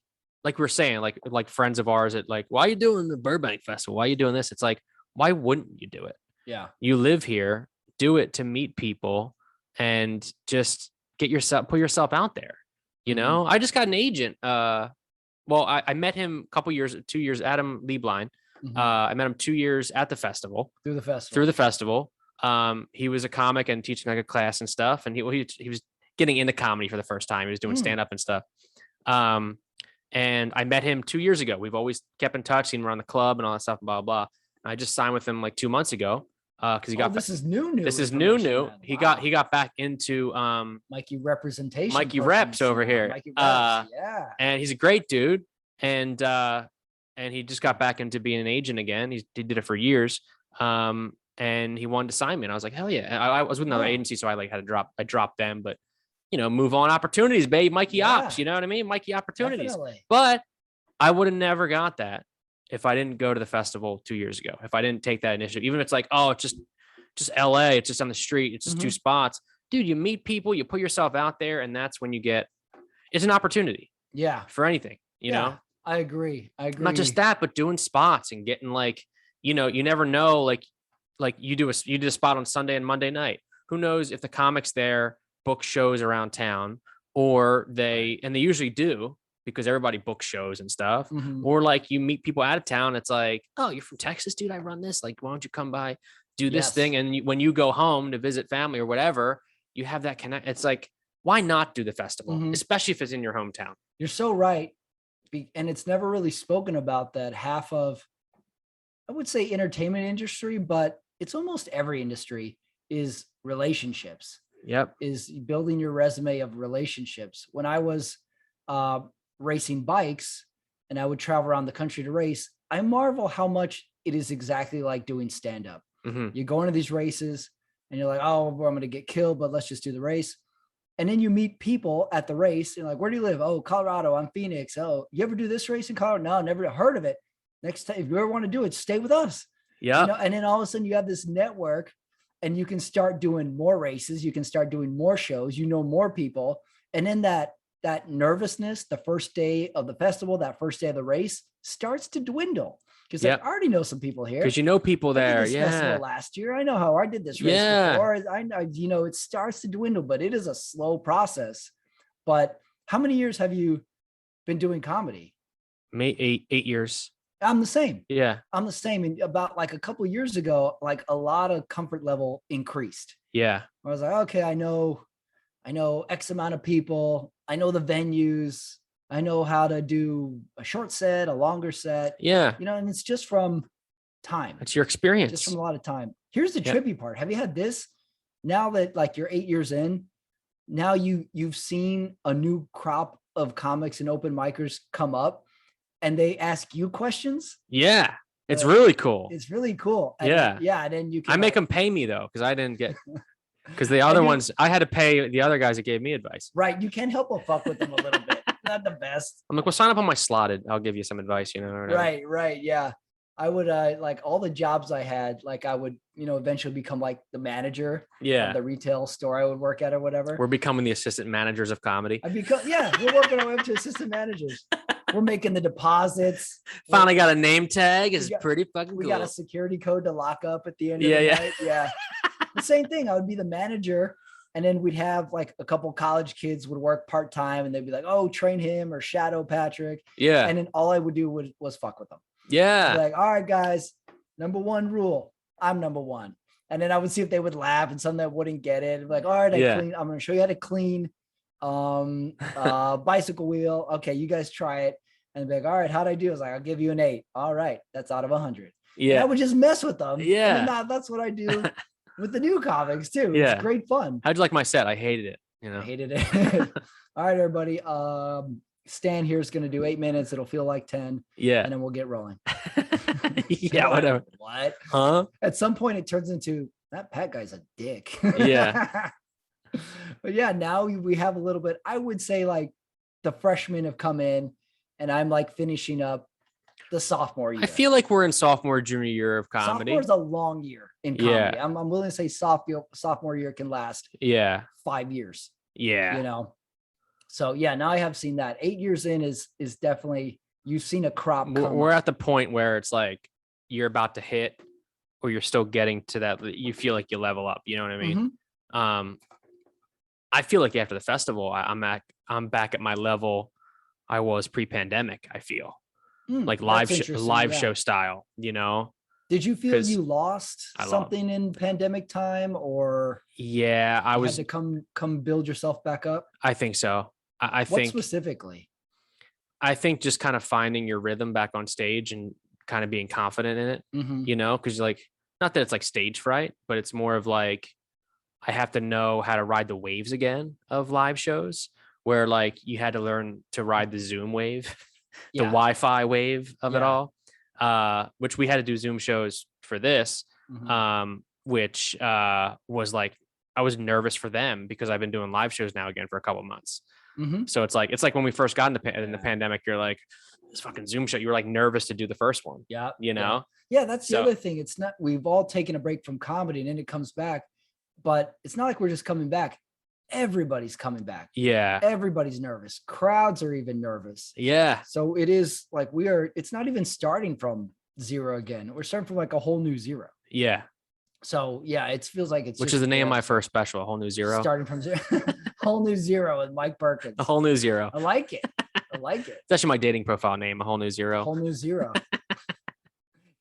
we're saying, like friends of ours at like, why are you doing the Burbank festival? Why are you doing this? It's like, why wouldn't you do it? Yeah. You live here, do it to meet people and just put yourself out there. I just got an agent. I met him a couple years, 2 years, Adam Lieblein. I met him 2 years at the festival. Through the festival. He was a comic and teaching like a class and stuff. And he was getting into comedy for the first time. He was doing stand-up and stuff. And I met him 2 years ago. We've always kept in touch, seen him around the club and all that stuff, blah, blah. I just signed with him like 2 months ago. Because he got this is new. This is new. Wow. He got back into Mikey representation. Mikey reps over here. Mikey reps, yeah. And he's a great dude. And he just got back into being an agent again. He did it for years. And he wanted to sign me. And I was like, hell yeah. I was with another agency, so I dropped them, but move on opportunities, babe. Mikey Ops, you know what I mean? Mikey opportunities. Definitely. But I would have never got that if I didn't go to the festival 2 years ago, if I didn't take that initiative. Even if it's like, oh, it's just LA, it's just on the street, it's just 2 spots. Dude, you meet people, you put yourself out there, and that's when it's an opportunity. Yeah. for anything, you know? I agree. Not just that, but doing spots and getting like, you know, you never know, like you did a spot on Sunday and Monday night. Who knows if the comics there book shows around town, or they usually do, because everybody books shows and stuff. Mhm. Or like you meet people out of town. It's like, oh, you're from Texas, dude. I run this. Like, why don't you come by, do this Yes. thing? And when you go home to visit family or whatever, you have that connect. It's like, why not do the festival, Mhm. especially if it's in your hometown? You're so right. And it's never really spoken about that half of, I would say, entertainment industry, but it's almost every industry is relationships, Yep. is building your resume of relationships. When I was uh, racing bikes and I would travel around the country to race, I marvel how much it is exactly like doing stand-up. Mhm. You go into these races and you're like, oh, well, I'm going to get killed, but let's just do the race. And then you meet people at the race and like, where do you live? Oh, Colorado. I'm Phoenix. Oh, you ever do this race in Colorado? No, never heard of it. Next time, if you ever want to do it, stay with us. Yeah. You know, and then all of a sudden you have this network and you can start doing more races. You can start doing more shows, you know, more people. And then that nervousness, the first day of the festival, that first day of the race starts to dwindle. Because Yep. I already know some people here. Because you know people I did there. this festival last year. I know how I did this race Yeah. before. I you know, it starts to dwindle, but it is a slow process. But how many years have you been doing comedy? Eight years. I'm the same. Yeah. I'm the same. And about like a couple of years ago, like a lot of comfort level increased. Yeah. I was like, okay, I know X amount of people. I know the venues. I know how to do a short set, a longer set. Yeah. You know, and it's just from time. It's your experience. Just from a lot of time. Here's the trippy part. Have you had this? Now that like you're 8 years in, now you've seen a new crop of comics and open micers come up and they ask you questions. Yeah. It's really cool. It's really cool. And yeah. Yeah. And then you can I make them pay me though, because I didn't get because the other ones I had to pay the other guys that gave me advice. Right. You can't help but fuck with them a little bit. Not the best. I'm like, well, sign up on my slotted. I'll give you some advice, you know. Right. Yeah. I would like all the jobs I had, like I would, you know, eventually become like the manager of the retail store I would work at or whatever. We're becoming the assistant managers of comedy. We're working our way up to assistant managers. We're making the deposits. Finally got a name tag. It's pretty fucking cool. We got a security code to lock up at the end of the night. Yeah. The same thing. I would be the manager. And then we'd have like a couple college kids would work part-time and they'd be like, oh, train him or shadow Patrick. Yeah. And then all I would do was fuck with them. Yeah. Like, all right, guys, number one rule, I'm number one. And then I would see if they would laugh and some that wouldn't get it. Like, all right, I'm going to show you how to clean bicycle wheel. Okay, you guys try it. And be like, all right, how'd I do? I was like, I'll give you an 8. All right, that's out of 100. Yeah. And I would just mess with them. Yeah. And that's what I do with the new comics too. Yeah. It's great fun. How'd you like my set? I hated it. You know, I hated it. All right, everybody. Stan here is going to do 8 minutes. It'll feel like 10. Yeah. And then we'll get rolling. Yeah, whatever. What? Huh? At some point it turns into that Pat guy's a dick. Yeah. But yeah, now we have a little bit, I would say like the freshmen have come in and I'm like finishing up the sophomore year. I feel like we're in sophomore, junior year of comedy. Sophomore is a long year in comedy. Yeah. I'm willing to say sophomore year can last 5 years. Yeah. You know? So yeah, now I have seen that 8 years in is definitely, you've seen a crop. We're at the point where it's like you're about to hit, or you're still getting to that. You feel like you level up. You know what I mean? Mm-hmm. I feel like after the festival, I'm back at my level I was pre-pandemic. I feel like live show style. You know? Did you feel you lost something in pandemic time, or I was had to come build yourself back up? I think so. I think specifically. I think just kind of finding your rhythm back on stage and kind of being confident in it, you know, because like, not that it's like stage fright, but it's more of like, I have to know how to ride the waves again of live shows, where like you had to learn to ride the Zoom wave, the Wi-Fi wave of it all, which we had to do Zoom shows for this, which was like, I was nervous for them because I've been doing live shows now again for a couple of months. So it's like when we first got in the pandemic, you're like, this fucking Zoom show, you were like nervous to do the first one. Yeah. You know? Yeah. That's the other thing. It's not, we've all taken a break from comedy and then it comes back, but it's not like we're just coming back. everybody's coming back. Yeah. Everybody's nervous. Crowds are even nervous. Yeah. So it is like it's not even starting from zero again. We're starting from like a whole new zero. Yeah. So yeah, it feels like it's which is the name of my first special, A Whole New Zero. Starting from zero. Whole New Zero with Mike Perkins. A Whole New Zero. I like it. I like it. It's actually my dating profile name, A Whole New Zero. Whole New Zero.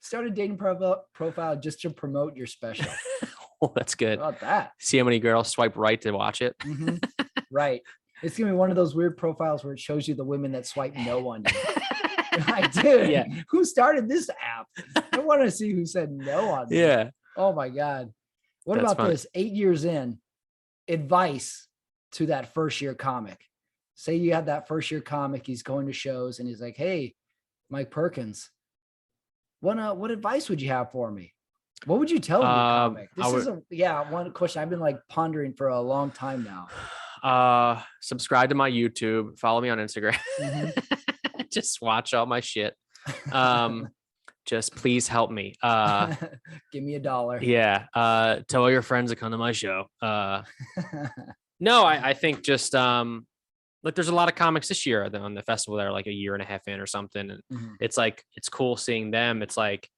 Start a dating profile just to promote your special. Oh, that's good. How about that? See how many girls swipe right to watch it. Mm-hmm. Right. It's gonna be one of those weird profiles where it shows you the women that swipe no on you. Like, dude, Yeah. Who started this app? I want to see who said no on me. Yeah. Oh my God. What That's about funny. this? 8 years in, advice to that first year comic. Say you have that first year comic, he's going to shows and he's like, hey, Mike Perkins, what advice would you have for me? What would you tell a new comic? This is one question I've been like pondering for a long time now. Subscribe to my YouTube, follow me on Instagram. Mm-hmm. Just watch all my shit. Just please help me. Give me $1. Yeah. Tell all your friends to come to my show. No, I think just like there's a lot of comics this year on the festival that are like a year and a half in or something. And Mhm. it's like, it's cool seeing them. It's like,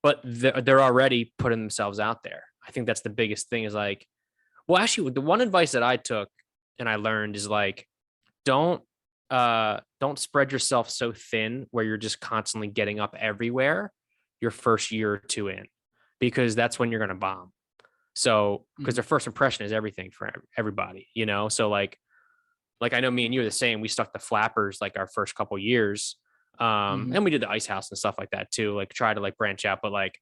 but they're already putting themselves out there. I think that's the biggest thing is like, well, actually the one advice that I took and I learned is like, don't spread yourself so thin where you're just constantly getting up everywhere your first year or two in, because that's when you're going to bomb. So, because their first impression is everything for everybody, you know? So like I know me and you are the same. We stuck to flappers like our first couple years. And we did the ice house and stuff like that too. Like try to like branch out, but like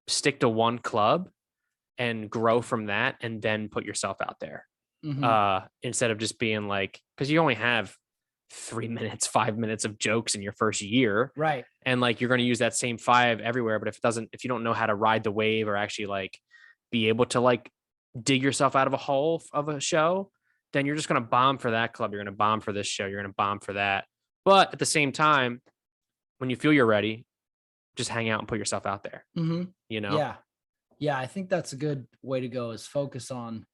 stick to one club and grow from that and then put yourself out there. Instead of just being like, because you only have 3 minutes, 5 minutes of jokes in your first year. Right. And like, you're going to use that same 5 everywhere. But if you don't know how to ride the wave or actually like be able to like dig yourself out of a hole of a show, then you're just going to bomb for that club. You're going to bomb for this show. You're going to bomb for that. But at the same time, when you feel you're ready, just hang out and put yourself out there, you know? Yeah. Yeah. I think that's a good way to go is focus on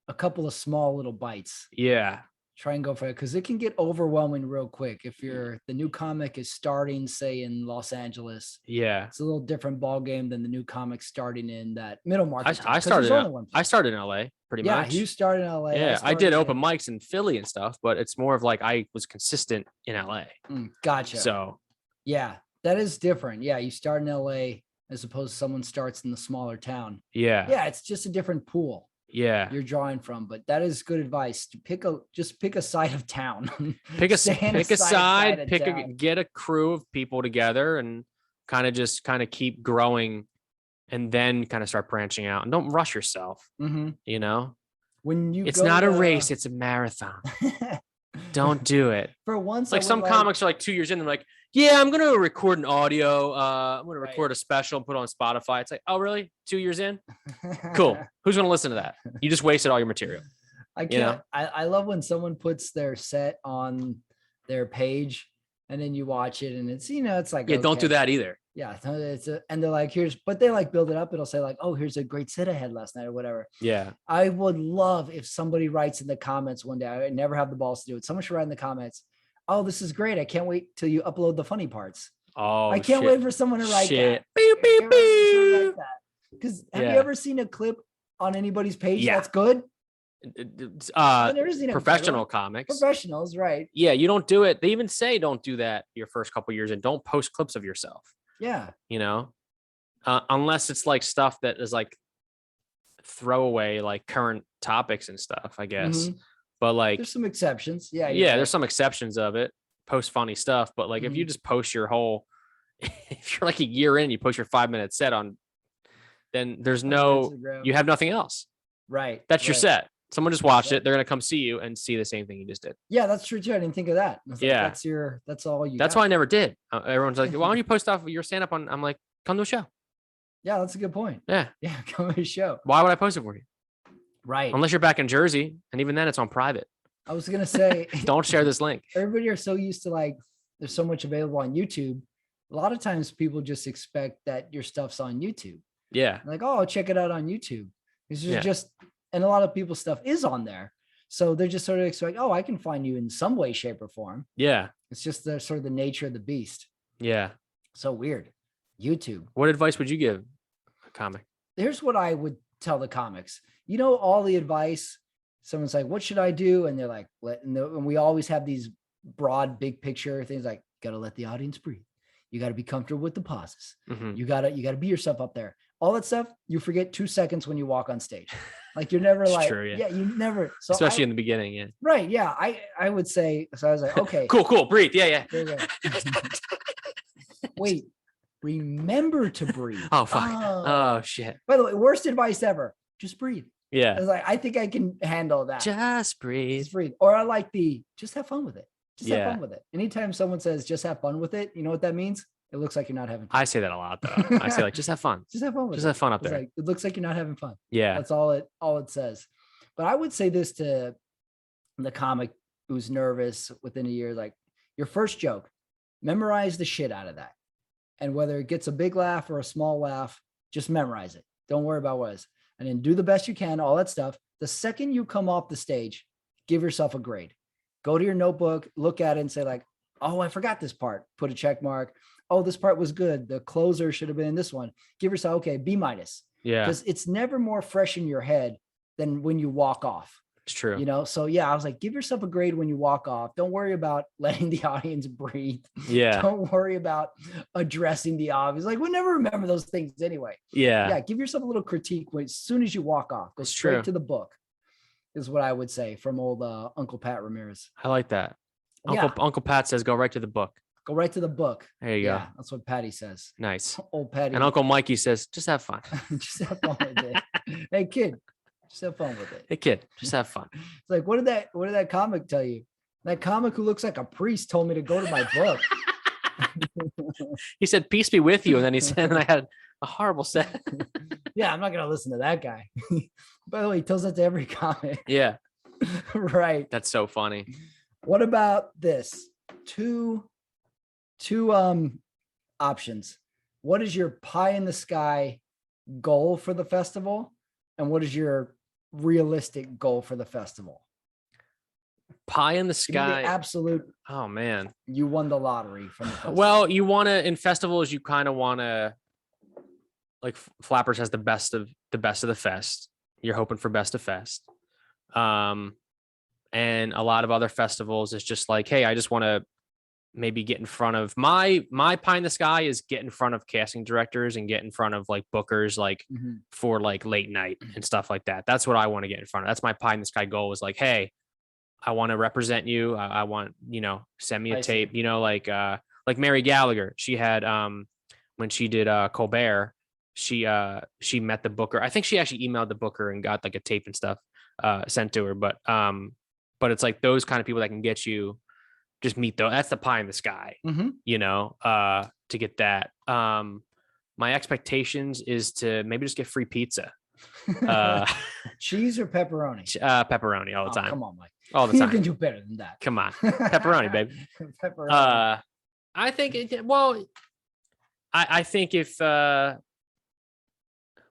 a couple of small little bites. Yeah. Try and go for it because it can get overwhelming real quick. If the new comic is starting, say in Los Angeles, it's a little different ball game than the new comic starting in that middle market. I started in LA pretty much. Yeah, you started in LA. Yeah, I did open mics in Philly and stuff, but it's more of like I was consistent in LA. Gotcha. So yeah, that is different. Yeah, you start in LA as opposed to someone starts in the smaller town. Yeah. Yeah, it's just a different pool. Yeah, you're drawing from, but that is good advice to pick a side of town. Get a crew of people together and kind of keep growing and then kind of start branching out and don't rush yourself. You know, it's not a race, it's a marathon. Don't do it. For once, like some comics are like 2 years in, they're like, yeah, I'm going to record an audio. I'm going to record a special and put it on Spotify. It's like, oh, really? 2 years in? Cool. Who's going to listen to that? You just wasted all your material. I can't. You know? I love when someone puts their set on their page and then you watch it and it's, it's like, yeah, okay. Don't do that either. Yeah. And they're like, but they like build it up. It'll say like, oh, here's a great set I had last night or whatever. Yeah. I would love if somebody writes in the comments one day, I never have the balls to do it. Someone should write in the comments, oh, this is great. I can't wait till you upload the funny parts. Oh, I can't wait for someone to write that. Beep, beep, beep. Because have you ever seen a clip on anybody's page that's good? Professional comics. Professionals, right. Yeah, you don't do it. They even say don't do that your first couple of years and don't post clips of yourself. Yeah. Unless it's like stuff that is like throwaway, like current topics and stuff, I guess. But like there's some exceptions. Yeah. There's some exceptions of it. Post funny stuff. But like if you just post your whole, if you're like a year in, you post your 5-minute set on, then there's you have nothing else. Right. That's your set. Someone just watched it. They're going to come see you and see the same thing you just did. Yeah, that's true too. I didn't think of that. Yeah. That's all you That's why I never did. Everyone's like, why don't you post off your stand up on? I'm like, come to a show. Yeah, that's a good point. Yeah. Yeah. Come to a show. Why would I post it for you? Right. Unless you're back in Jersey. And even then it's on private. I was going to say, don't share this link. Everybody are so used to like, there's so much available on YouTube. A lot of times people just expect that your stuff's on YouTube. Yeah. Like, oh, I'll check it out on YouTube. This is just And a lot of people's stuff is on there. So they're just sort of like, oh, I can find you in some way, shape, or form. Yeah. It's just the sort of the nature of the beast. Yeah. So weird. YouTube. What advice would you give a comic? Here's what I would tell the comics. You know, all the advice, someone's like, what should I do? And they're like, and we always have these broad, big picture things like, got to let the audience breathe. You got to be comfortable with the pauses. Mm-hmm. You got to be yourself up there. All that stuff, you forget 2 seconds when you walk on stage. Like you're never like, true, yeah. You never. So especially in the beginning. Yeah. Right. Yeah. I would say, so I was like, okay. Cool. Breathe. Yeah. Wait, remember to breathe. Oh, fuck. Oh, shit. By the way, worst advice ever. Just breathe. Yeah. I was like, I think I can handle that. Just breathe. Just breathe. Or I like just have fun with it. Just have fun with it. Anytime someone says, just have fun with it, you know what that means? It looks like you're not having fun. I say that a lot though. I say like, just have fun. Just have fun with it. Just have fun up there. Like, it looks like you're not having fun. Yeah. That's all it says. But I would say this to the comic who's nervous within a year, like your first joke, memorize the shit out of that. And whether it gets a big laugh or a small laugh, just memorize it. Don't worry about what it is. And then do the best you can, all that stuff. The second you come off the stage, give yourself a grade. Go to your notebook, look at it and say like, oh, I forgot this part. Put a check mark. Oh, this part was good. The closer should have been in this one. Give yourself, okay, B-. Yeah. Because it's never more fresh in your head than when you walk off. It's true. You know? So yeah, I was like, give yourself a grade when you walk off. Don't worry about letting the audience breathe. Yeah. Don't worry about addressing the obvious. Like, we'll never remember those things anyway. Yeah. Yeah. Give yourself a little critique as soon as you walk off. Go straight to the book is what I would say from old Uncle Pat Ramirez. I like that. Uncle Pat says, go right to the book. Go right to the book. There you go. That's what Patty says. Nice. Old Patty. And Uncle Mikey says, just have fun. Just have fun with it. Hey, kid, just have fun with it. Hey, kid, just have fun. It's like, what did that comic tell you? That comic who looks like a priest told me to go to my book. He said, peace be with you. And then he said, and I had a horrible set. Yeah, I'm not going to listen to that guy. By the way, he tells that to every comic. Yeah. Right. That's so funny. What about this? Two options. What is your pie in the sky goal for the festival? And what is your realistic goal for the festival? Pie in the sky. The absolute. Oh man. You won the lottery from the festival. Well, you want to, in festivals, you kind of want to, like Flappers has the best of the fest. You're hoping for best of fest. And a lot of other festivals is just like, hey, I just want to maybe get in front of my pie in the sky is get in front of casting directors and get in front of like bookers, like for like late night and stuff like that. That's what I want to get in front of. That's my pie in the sky goal is like, hey, I want to represent you. I want, send me a tape, like Mary Gallagher. She had, when she did Colbert, she met the booker. I think she actually emailed the booker and got like a tape and stuff sent to her. But it's like those kind of people that can get you just meet though. That's the pie in the sky, to get that. My expectations is to maybe just get free pizza. Cheese or pepperoni? Pepperoni all the time. Come on, Mike. All the time. You can do better than that. Come on. Pepperoni, baby. Pepperoni. I think I think if what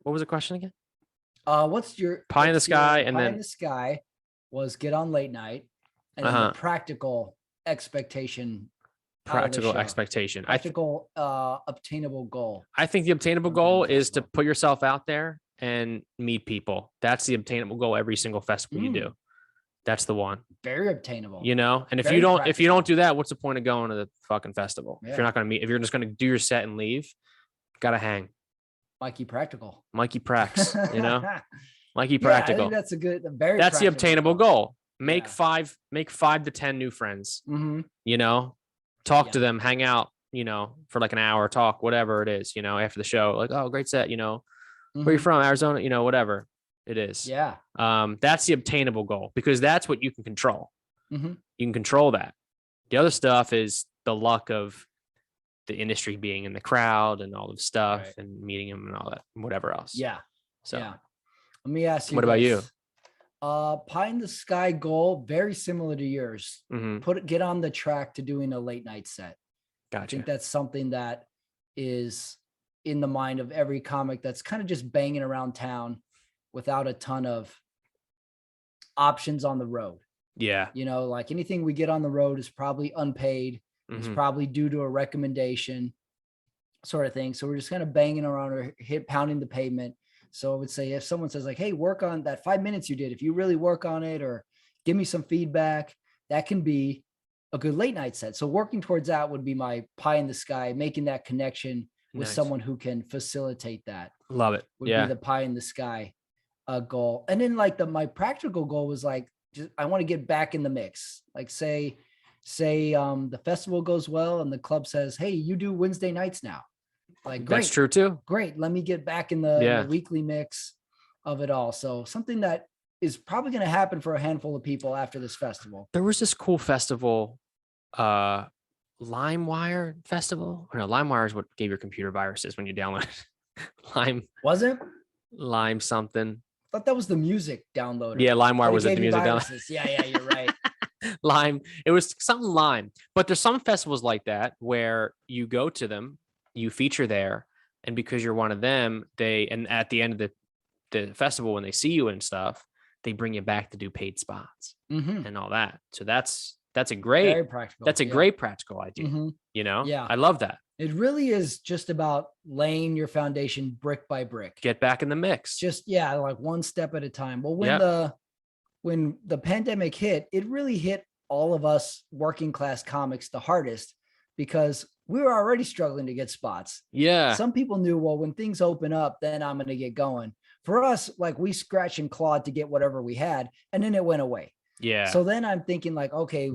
was the question again? What's your pie in the sky? And pie then in the sky was get on late night, and then the practical expectation. Practical expectation. Practical obtainable goal. I think the obtainable goal is to put yourself out there and meet people. That's the obtainable goal every single festival you do. That's the one. Very obtainable. And if you don't do that, what's the point of going to the fucking festival? Yeah. If you're not going to meet, if you're just going to do your set and leave, gotta hang. Mikey Practical. Mikey Prax, Mikey Practical. I think that's that's the obtainable goal. Make 5 to 10 new friends. Talk to them, hang out, for like an hour, talk, whatever it is, after the show, like, oh, great set, where are you from? Arizona, whatever it is. Yeah. That's the obtainable goal because that's what you can control. You can control that. The other stuff is the luck of the industry being in the crowd and all the stuff and meeting them and all that, and whatever else. Yeah. So let me ask you. What about you? Pie in the sky goal, very similar to yours. Get on the track to doing a late night set. Gotcha. I think that's something that is in the mind of every comic that's kind of just banging around town without a ton of options on the road. Yeah. You know, like anything we get on the road is probably unpaid. It's probably due to a recommendation sort of thing. So we're just kind of banging around or pounding the pavement. So I would say if someone says like, hey, work on that 5 minutes you did, if you really work on it or give me some feedback, that can be a good late night set. So working towards that would be my pie in the sky, making that connection with someone who can facilitate that. Love it. Would be the pie in the sky goal. And then like my practical goal was like, I want to get back in the mix. Like say the festival goes well and the club says, hey, you do Wednesday nights now. Like, great. That's true too. Great. Let me get back in the weekly mix of it all. So something that is probably going to happen for a handful of people after this festival. There was this cool festival, LimeWire festival. No, LimeWire is what gave your computer viruses when you download Lime. Was it? Lime something. I thought that was the music downloader. Yeah, LimeWire was the music downloader. Yeah, you're right. Lime. It was something Lime. But there's some festivals like that where you go to them, you feature there, and because you're one of them, and at the end of the festival, when they see you and stuff, they bring you back to do paid spots and all that. So that's a great, very practical. That's a great practical idea. You know, I love that. It really is just about laying your foundation brick by brick. Get back in the mix. Just like one step at a time. Well, when the pandemic hit, it really hit all of us working class comics the hardest because we were already struggling to get spots. Yeah. Some people knew, well, when things open up, then I'm going to get going. For us, like we scratched and clawed to get whatever we had, and then it went away. Yeah. So then I'm thinking like, okay,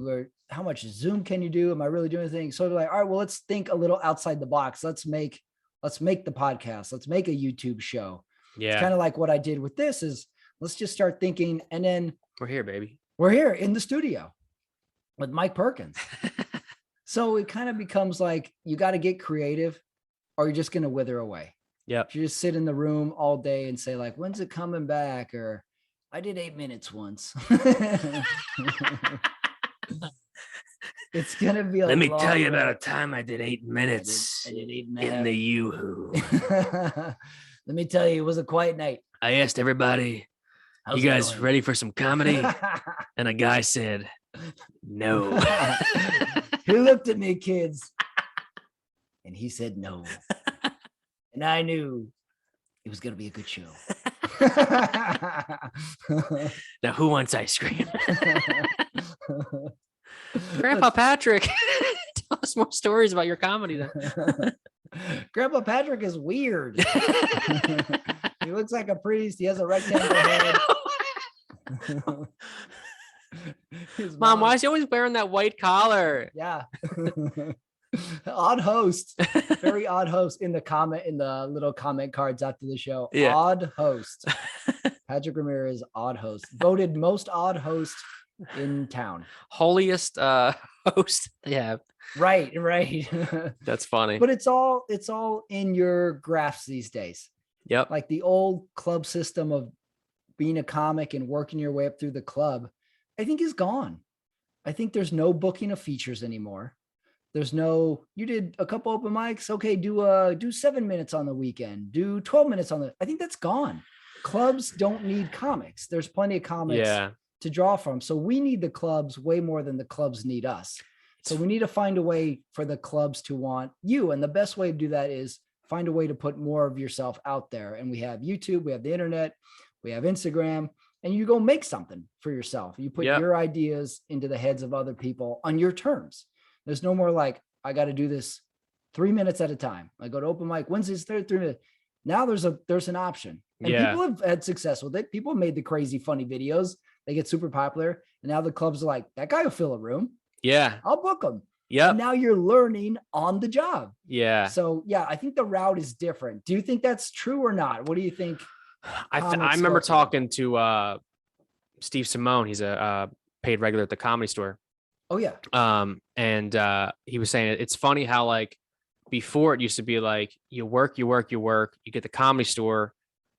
how much Zoom can you do? Am I really doing anything? So they're like, all right, well, let's think a little outside the box. Let's make the podcast. Let's make a YouTube show. Yeah. It's kind of like what I did with this is let's just start thinking. And then we're here, baby. We're here in the studio with Mike Perkins. So it kind of becomes like, you got to get creative or you're just going to wither away. Yeah. If you just sit in the room all day and say like, when's it coming back? Or I did 8 minutes once. It's going to be Let me tell you about a time I did 8 minutes. I did 8 minutes. In the Yoo-hoo. Let me tell you, it was a quiet night. I asked everybody, you guys ready for some comedy? And a guy said, no. He looked at me, kids. And he said no. And I knew it was going to be a good show. Now, who wants ice cream? Grandpa Patrick, tell us more stories about your comedy then. Grandpa Patrick is weird. He looks like a priest. He has a rectangle head. Mom, why is he always wearing that white collar? Yeah. Odd host. Very odd host in the little comment cards after the show. Yeah. Odd host. Patrick Ramirez, odd host. Voted most odd host in town. Holiest host. Yeah. Right. That's funny. But it's all in your graphs these days. Yep. Like the old club system of being a comic and working your way up through the club, I think is gone. I think there's no booking of features anymore. There's no, you did a couple open mics. Okay. Do 7 minutes on the weekend, do 12 minutes I think that's gone. Clubs don't need comics. There's plenty of comics to draw from. So we need the clubs way more than the clubs need us. So we need to find a way for the clubs to want you. And the best way to do that is find a way to put more of yourself out there. And we have YouTube, we have the internet, we have Instagram, and you go make something for yourself. You put your ideas into the heads of other people on your terms. There's no more like, I got to do this 3 minutes at a time. I go to open mic Wednesdays, 3 minutes. Now there's an option. And people have had success with it. People have made the crazy, funny videos. They get super popular. And now the clubs are like, that guy will fill a room. Yeah. I'll book him. Yeah. Now you're learning on the job. Yeah. So I think the route is different. Do you think that's true or not? What do you think? I remember talking to Steve Simone. He's a paid regular at the Comedy Store. Oh yeah. And he was saying it's funny how like before it used to be like you work, you get the Comedy Store,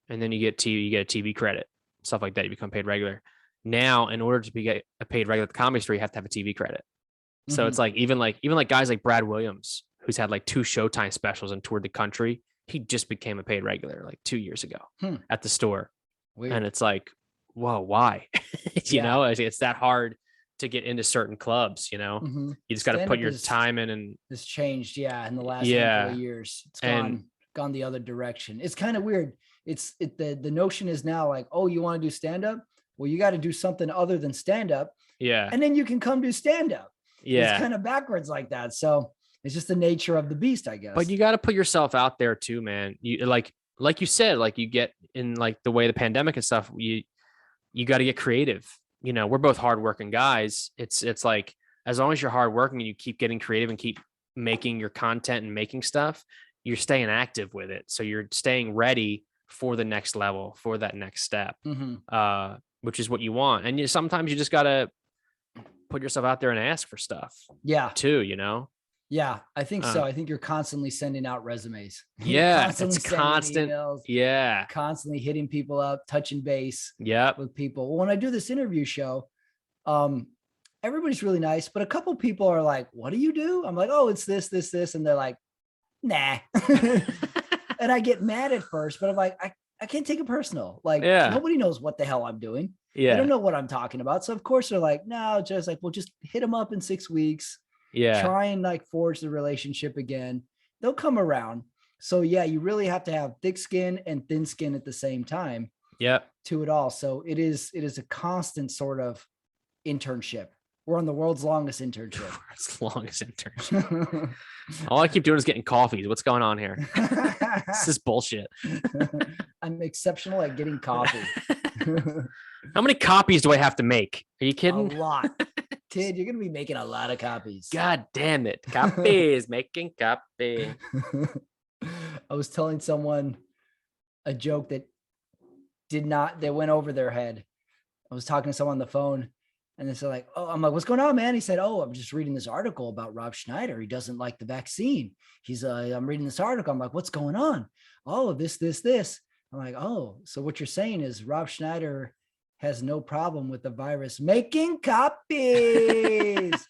and then you get a TV credit, stuff like that. You become paid regular. Now, in order to be a paid regular at the Comedy Store, you have to have a TV credit. So it's like even like guys like Brad Williams, who's had like 2 Showtime specials and toured the country, he just became a paid regular like 2 years ago at the store. Weird. And it's like, whoa, why? Yeah. It's that hard to get into certain clubs, Mm-hmm. you just got to put Stand-up your time in and has changed, yeah, in the last handful yeah. of years. It's And gone the other direction. It's kind of weird. The notion is now like, oh, you want to do stand-up? Well, you got to do something other than stand-up, yeah, and then you can come do stand-up. It's yeah. kind of backwards like that. So it's just the nature of the beast, I guess. But you got to put yourself out there too, man. You like you said, like you get in like the way the pandemic and stuff, you got to get creative. We're both hardworking guys. It's like, as long as you're hardworking and you keep getting creative and keep making your content and making stuff, you're staying active with it. So you're staying ready for the next level, for that next step, which is what you want. And sometimes you just got to put yourself out there and ask for stuff. Yeah. Too, Yeah, I think so. I think you're constantly sending out resumes. Yeah, Constantly it's constant. emails, Yeah. constantly hitting people up, touching base Yep. with people. Well, when I do this interview show, everybody's really nice, but a couple people are like, "What do you do?" I'm like, "Oh, it's this, this, this," and they're like, "Nah." And I get mad at first, but I'm like, I can't take it personal. Like, nobody knows what the hell I'm doing. Yeah. They don't know what I'm talking about. So of course they're like, "No," just like, "Well, just hit them up in 6 weeks." Yeah. Try and like forge the relationship again. They'll come around. So yeah, you really have to have thick skin and thin skin at the same time. Yep. To it all. So it is a constant sort of internship. We're on the world's longest internship. It's the longest internship. All I keep doing is getting coffees. What's going on here? This is bullshit. I'm exceptional at getting coffee. How many copies do I have to make? Are you kidding? A lot. Kid, you're going to be making a lot of copies. God damn it. Copies, making copy. I was telling someone a joke that went over their head. I was talking to someone on the phone and they said like, "Oh," I'm like, "What's going on, man?" He said, "Oh, I'm just reading this article about Rob Schneider. He doesn't like the vaccine. I'm reading this article." I'm like, "What's going on?" "Oh, this. I'm like, "Oh, so what you're saying is Rob Schneider has no problem with the virus making copies."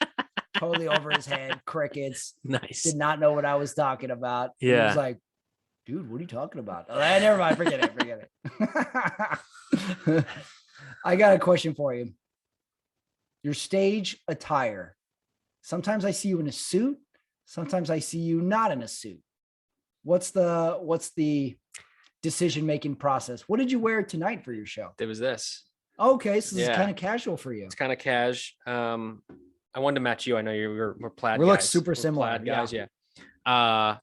Totally over his head. Crickets. Nice. Did not know what I was talking about. Yeah. He was like, "Dude, what are you talking about?" Oh, never mind. Forget it. I got a question for you. Your stage attire. Sometimes I see you in a suit. Sometimes I see you not in a suit. What's the decision-making process? What did you wear tonight for your show? It was this. Okay, so this is kind of casual for you. It's kind of cash. I wanted to match you. I know we're plaid. We guys. look super similar. Plaid guys, yeah. I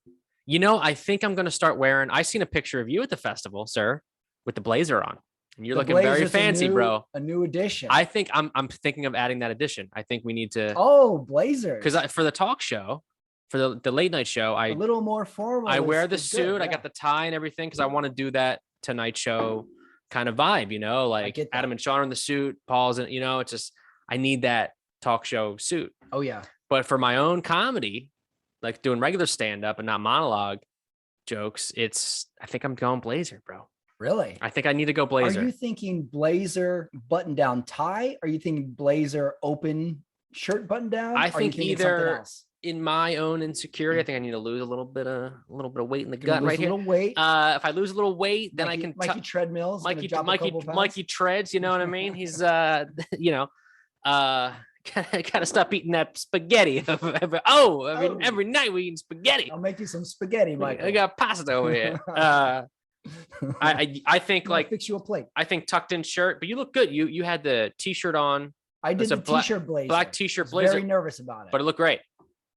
think I'm gonna start wearing. I seen a picture of you at the festival, sir, with the blazer on, and you're looking very fancy, bro. A new addition. I think I'm thinking of adding that addition. I think we need to. Oh, blazer. Because for the talk show, for the late night show, a little more formal. I wear the suit. Good, yeah. I got the tie and everything because I want to do that Tonight Show kind of vibe. Like Adam and Sean are in the suit, Paul's in. It's just I need that talk show suit. Oh yeah. But for my own comedy, like doing regular stand-up and not monologue jokes, I think I'm going blazer, bro. Really? I think I need to go blazer. Are you thinking blazer button down tie? Are you thinking blazer open shirt button down? I think either in my own insecurity, I think I need to lose a little bit of weight in the gut right here. A little weight. If I lose a little weight, then I can Mikey treadmills. Mikey treads, you know what I mean? He's gotta stop eating that spaghetti. Every night we eat spaghetti. I'll make you some spaghetti, Mike. I got pasta over here. I think like fix you a plate. I think tucked in shirt, but you look good. You had the t-shirt on. I did the t-shirt blazer. Black t-shirt blazer. Very nervous about it, but it looked great.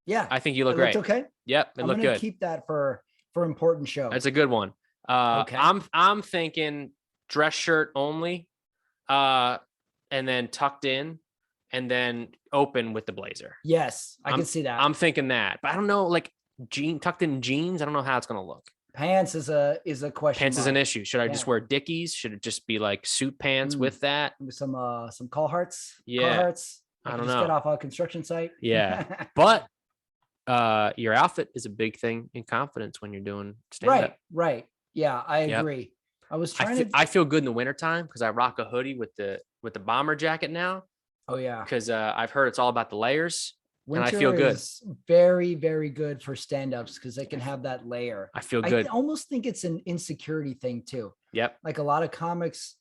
Yeah, I think you look great. Okay. Yep, it looked good. Keep that for important shows. That's a good one. Okay. I'm thinking dress shirt only, and then tucked in, and then open with the blazer. Yes, I can see that. I'm thinking that, but I don't know, like tucked in jeans. I don't know how it's gonna look. Pants is a question. Pants is an issue. Should I just wear Dickies? Should it just be like suit pants with that? Some Carhartts. Yeah. Carhartts. I don't know. Just get off a construction site. Yeah, but your outfit is a big thing in confidence when you're doing stand-up. Right. Yeah, I agree. I was trying I feel good in the wintertime because I rock a hoodie with the bomber jacket now. Oh yeah. Because I've heard it's all about the layers. Winter and I feel good. Is very, very good for stand-ups because they can have that layer. I feel good. I almost think it's an insecurity thing too. Yep. Like a lot of comics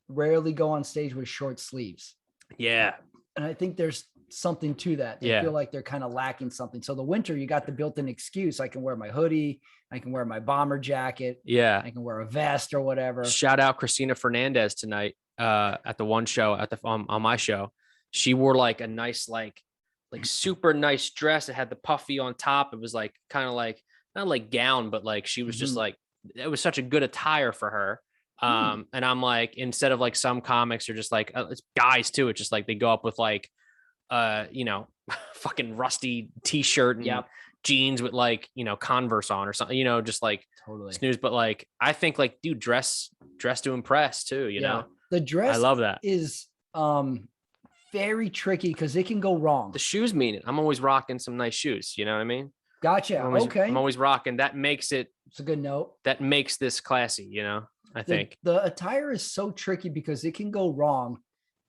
rarely go on stage with short sleeves. Yeah. And I think there's something to that. They feel like they're kind of lacking something. So the winter, you got the built-in excuse. I can wear my hoodie. I can wear my bomber jacket. Yeah. I can wear a vest or whatever. Shout out Christina Fernandez tonight at the one show at the on my show. She wore like a nice, like super nice dress. It had the puffy on top. It was like kind of like not like gown, but like she was just like, it was such a good attire for her. And I'm like, instead of like some comics are just like, it's guys too. It's just like they go up with like, you know, fucking rusty t-shirt and jeans with like, you know, Converse on or something, you know, just like snooze. But like, I think like, dude, dress to impress too, you know? The dress I love that is very tricky because it can go wrong. The shoes mean it. I'm always rocking some nice shoes. You know what I mean? Gotcha. I'm always rocking. That makes it. It's a good note. That makes this classy, you know, I think. The attire is so tricky because it can go wrong.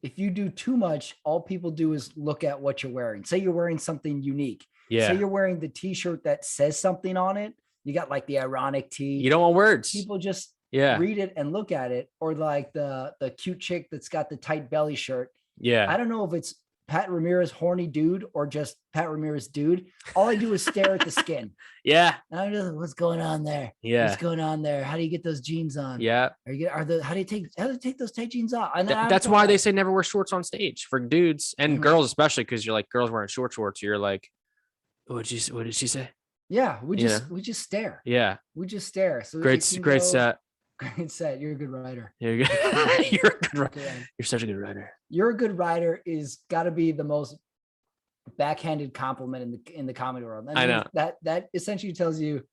If you do too much, all people do is look at what you're wearing. Say you're wearing something unique. Yeah. Say you're wearing the t-shirt that says something on it. You got like the ironic tee. You don't want words. People just read it and look at it. Or like the cute chick that's got the tight belly shirt. Yeah. I don't know if it's Pat Ramirez horny dude or just Pat Ramirez dude. All I do is stare at the skin. Yeah. And I'm just, what's going on there? Yeah. What's going on there? How do you get those jeans on? Yeah. How do you take those tight jeans off? That's why they say never wear shorts on stage for dudes and girls, especially because you're like girls wearing shorts. You're like, what did she say? Yeah. We just stare. Yeah. We just stare. So great set. Great set. You're a good writer. You're a good writer. You're such a good writer. You're a good writer is got to be the most backhanded compliment in the comedy world. I know that essentially tells you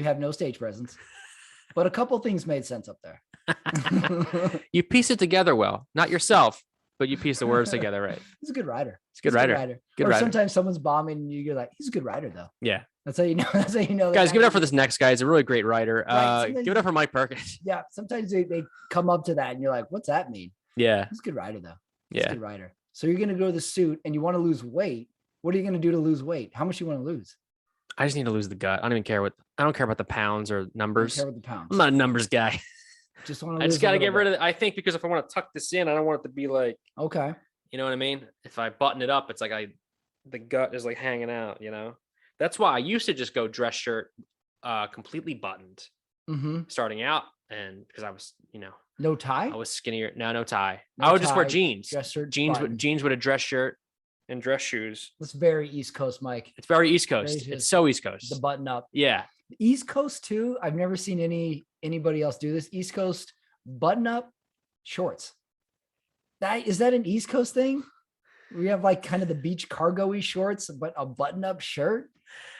have no stage presence, but a couple things made sense up there. You piece it together well, not yourself, but you piece the words together right. He's a good writer. He's a good writer. Good or writer. Sometimes someone's bombing and you're like, he's a good writer though. Yeah. That's how you know. That's how you know. Guys, give it up for this next guy. He's a really great writer. Right, give it up for Mike Perkins. Yeah. Sometimes they come up to that and you're like, what's that mean? Yeah. He's a good writer though. He's a good writer. So you're going to go to the suit and you want to lose weight. What are you going to do to lose weight? How much do you want to lose? I just need to lose the gut. I don't care about the pounds or numbers. I don't care about the pounds. I'm not a numbers guy. I just got to get rid of it. I think because if I want to tuck this in, I don't want it to be like, okay. You know what I mean? If I button it up, it's like the gut is like hanging out, you know? That's why I used to just go dress shirt, completely buttoned starting out. And because I was, you know, no tie. I was skinnier. No tie. I would just wear jeans, jeans with a dress shirt and dress shoes. That's very East Coast, Mike. It's very East Coast. It's so East Coast. The button up. Yeah. East Coast too. I've never seen anybody else do this. East Coast button up shorts. Is that an East Coast thing? We have like kind of the beach cargo-y shorts, but a button-up shirt.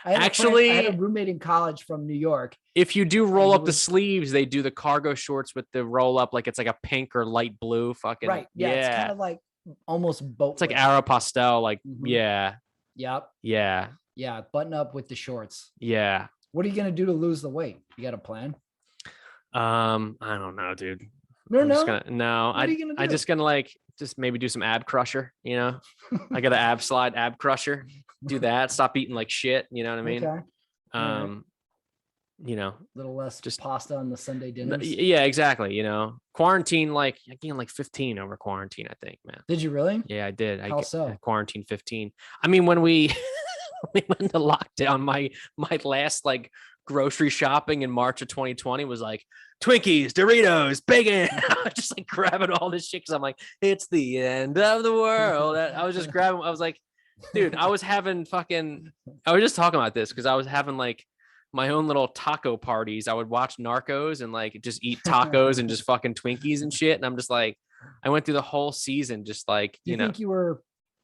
I had a roommate in college from New York. If you do roll up the sleeves, they do the cargo shorts with the roll up, like it's like a pink or light blue. Fucking right. Yeah. It's kind of like almost boat. It's like Aeropostale. Like yeah. Yep. Yeah. Yeah. Button up with the shorts. Yeah. What are you gonna do to lose the weight? You got a plan? I don't know, dude. No. I just gonna like just maybe do some ab crusher, you know. I got an ab crusher. Do that. Stop eating like shit. You know what I mean? Okay. You know, a little less just pasta on the Sunday dinners. Yeah, exactly. You know, quarantine, like I gained like 15 over quarantine, I think, man. Did you really? Yeah, I did. How so? Quarantine 15. I mean, when we went into lockdown, my last like grocery shopping in March of 2020 was like Twinkies, Doritos, bacon. I was just like grabbing all this shit because I'm like, it's the end of the world. I was just grabbing. I was like, dude, I was just talking about this because I was having like my own little taco parties. I would watch Narcos and like just eat tacos and just fucking Twinkies and shit. And I'm just like, I went through the whole season just like, you know. Think you were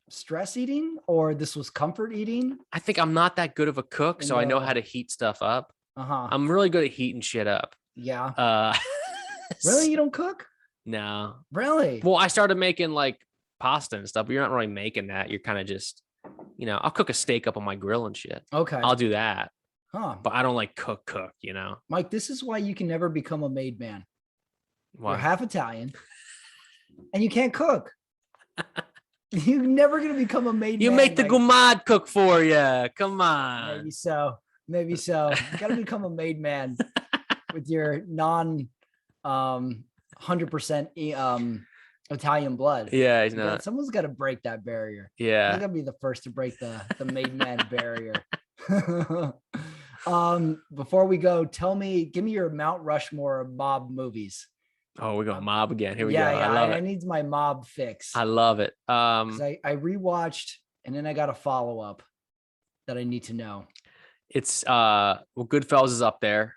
stress eating or this was comfort eating? I think I'm not that good of a cook, so I know how to heat stuff up. I'm really good at heating shit up. Yeah. Really? You don't cook? No. Really? Well, I started making like pasta and stuff, but you're not really making that. You're kind of just, you know, I'll cook a steak up on my grill and shit. Okay. I'll do that. Huh. But I don't like cook, you know. Mike, this is why you can never become a made man. Why? You're half Italian and you can't cook. You're never going to become a made man. You make the gumad cook for you. Come on. Maybe so. You got to become a made man with your 100% Italian blood. Yeah, he's not. Someone's got to break that barrier. Yeah. He's got to be the first to break the made man barrier. Before we go, give me your Mount Rushmore mob movies. Oh, we're going mob again. Here we go. Yeah, I love it. I need my mob fix. I love it. I rewatched and then I got a follow-up that I need to know. It's Goodfellas is up there.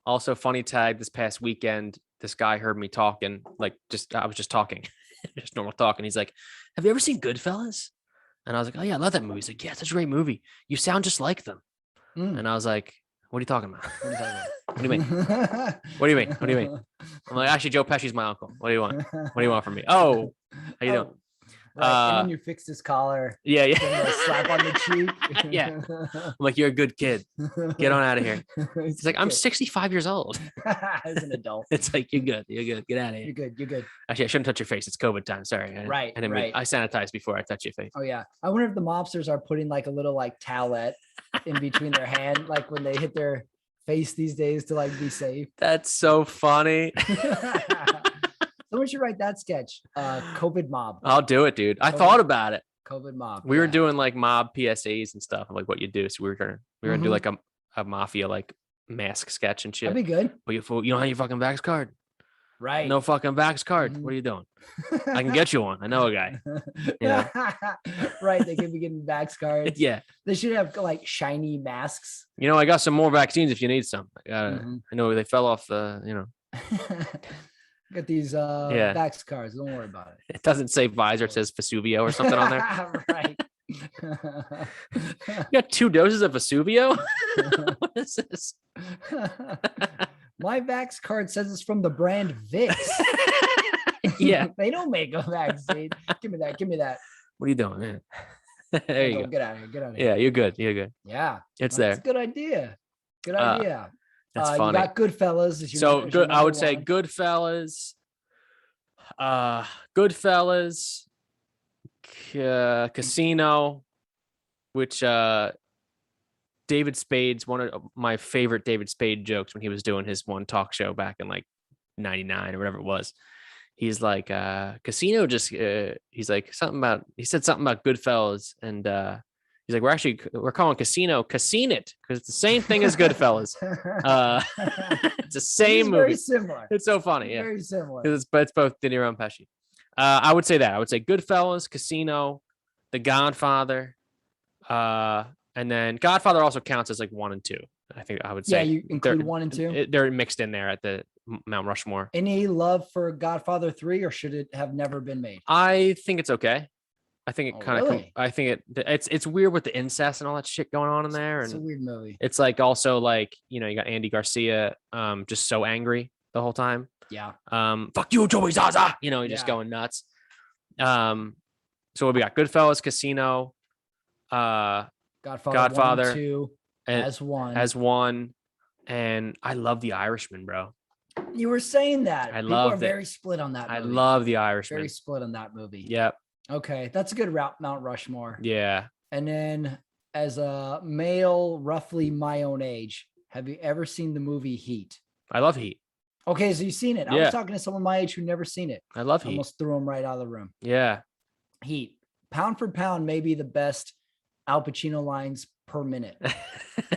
Also, funny tag, this past weekend, this guy heard me talking, I was just talking, just normal talking. He's like, "Have you ever seen Goodfellas?" And I was like, "Oh yeah, I love that movie." He's like, "Yeah, it's such a great movie. You sound just like them." And I was like, "What are you talking about? What do you mean? What do you mean? What do you mean?" I'm like, "Actually, Joe Pesci's my uncle. What do you want? What do you want from me?" "Oh, how you doing?" Right. And then you fixed his collar. Yeah. Give him a slap on the cheek. Yeah. I'm like, "You're a good kid. Get on out of here." He's like, "I'm 65 years old." As an adult. It's like, "You're good. You're good. Get out of here. You're good. Actually, I shouldn't touch your face. It's COVID time. Sorry." Right. I sanitized before I touch your face. Oh yeah. I wonder if the mobsters are putting like a little like towelette in between their hand, like when they hit their face these days to like be safe. That's so funny. Someone should write that sketch. COVID mob. I'll do it, dude. I thought about it. COVID mob. We were doing like mob PSAs and stuff, like what you do. So we were gonna do like a mafia like mask sketch and shit. That'd be good. But you don't have your fucking Vax card. Right. No fucking Vax card. What are you doing? I can get you one. I know a guy. Right. They could be getting Vax cards. Yeah. They should have like shiny masks. I got some more vaccines if you need some. I know they fell off the, Got these Vax cards. Don't worry about it. It doesn't say Pfizer, it says Vesuvio or something on there. Right. You got 2 doses of Vesuvio? What is this? My Vax card says it's from the brand Vicks. Yeah. They don't make a vaccine. Give me that. What are you doing, man? There you go. Get out of here. Yeah, you're good. Yeah. It's there. That's a good idea. Good idea. That's funny. You got Goodfellas. I would say Goodfellas. Goodfellas. Casino, which David Spade's one of my favorite David Spade jokes when he was doing his one talk show back in like 99 or whatever it was. He's like, Casino he's like he said something about Goodfellas, and he's like, we're calling Casino Casinit because it's the same thing as Goodfellas. It's the same movie. Very similar. It's so funny. Yeah. Very similar. It's both De Niro and Pesci. I would say that. I would say Goodfellas, Casino, The Godfather, and then Godfather also counts as like 1 and 2. I think I would say. Yeah, you include 1 and 2. They're mixed in there at the Mount Rushmore. Any love for Godfather 3, or should it have never been made? I think it's okay. I think it kind of. Really? I think it's weird with the incest and all that shit going on in there. It's a weird movie. It's like also like you got Andy Garcia, just so angry the whole time. Yeah. Fuck you, Joey Zaza. Just going nuts. So what we got? Goodfellas, Casino, Godfather 1 and 2 and as one. And I love The Irishman, bro. You were saying that. People are very split on that movie. I love The Irishman. Very split on that movie. Yep. Okay, that's a good Mount Rushmore. Yeah. And then as a male, roughly my own age, have you ever seen the movie Heat? I love Heat. Okay, so you've seen it. I was talking to someone my age who never seen it. I love Heat. Almost threw him right out of the room. Yeah. Heat. Pound for pound, maybe the best Al Pacino lines per minute.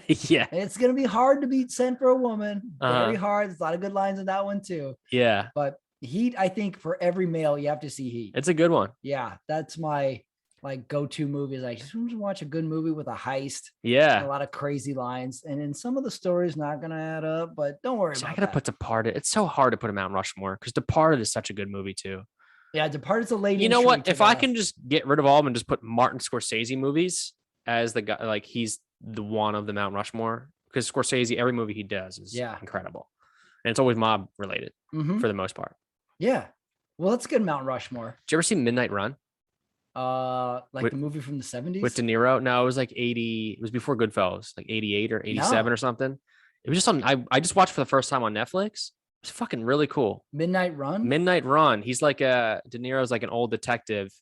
Yeah. It's going to be hard to beat Sent for a Woman. Very hard. There's a lot of good lines in that one too. Yeah. But Heat, I think for every male, you have to see Heat. It's a good one. Yeah. That's my go-to movie. Is I just want to watch a good movie with a heist. Yeah. A lot of crazy lines. And then some of the stories not going to add up, but don't worry about I got to put Departed. It's so hard to put a Mount Rushmore because Departed is such a good movie too. Yeah. Departed's a lady. You know what? If I can just get rid of all of them and just put Martin Scorsese movies as the guy, like he's the one of the Mount Rushmore, because Scorsese, every movie he does is incredible. And it's always mob related for the most part. Yeah. Well, that's good. Mount Rushmore. Did you ever see Midnight Run? The movie from the 70s with De Niro? No, it was like 80. It was before Goodfellas, like 88 or 87 or something. It was just on. I just watched for the first time on Netflix. It was fucking really cool. Midnight Run. He's like De Niro's like an old detective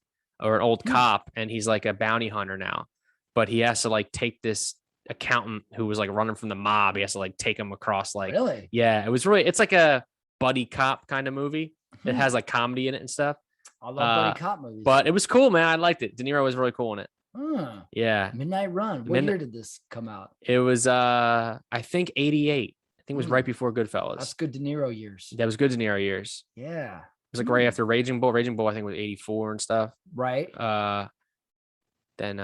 or an old cop, and he's like a bounty hunter now. But he has to like take this accountant who was like running from the mob. He has to like take him across like. Really? Yeah, it was really. It's like a buddy cop kind of movie. It has like comedy in it and stuff. I love buddy cop movies. But it was cool, man. I liked it. De Niro was really cool in it. Yeah. Midnight Run. What year did this come out? It was I think 88. I think it was right before Goodfellas. That's good De Niro years. That was good De Niro years. Yeah. It was like right after Raging Bull. Raging Bull, I think, was 84 and stuff. Right. Then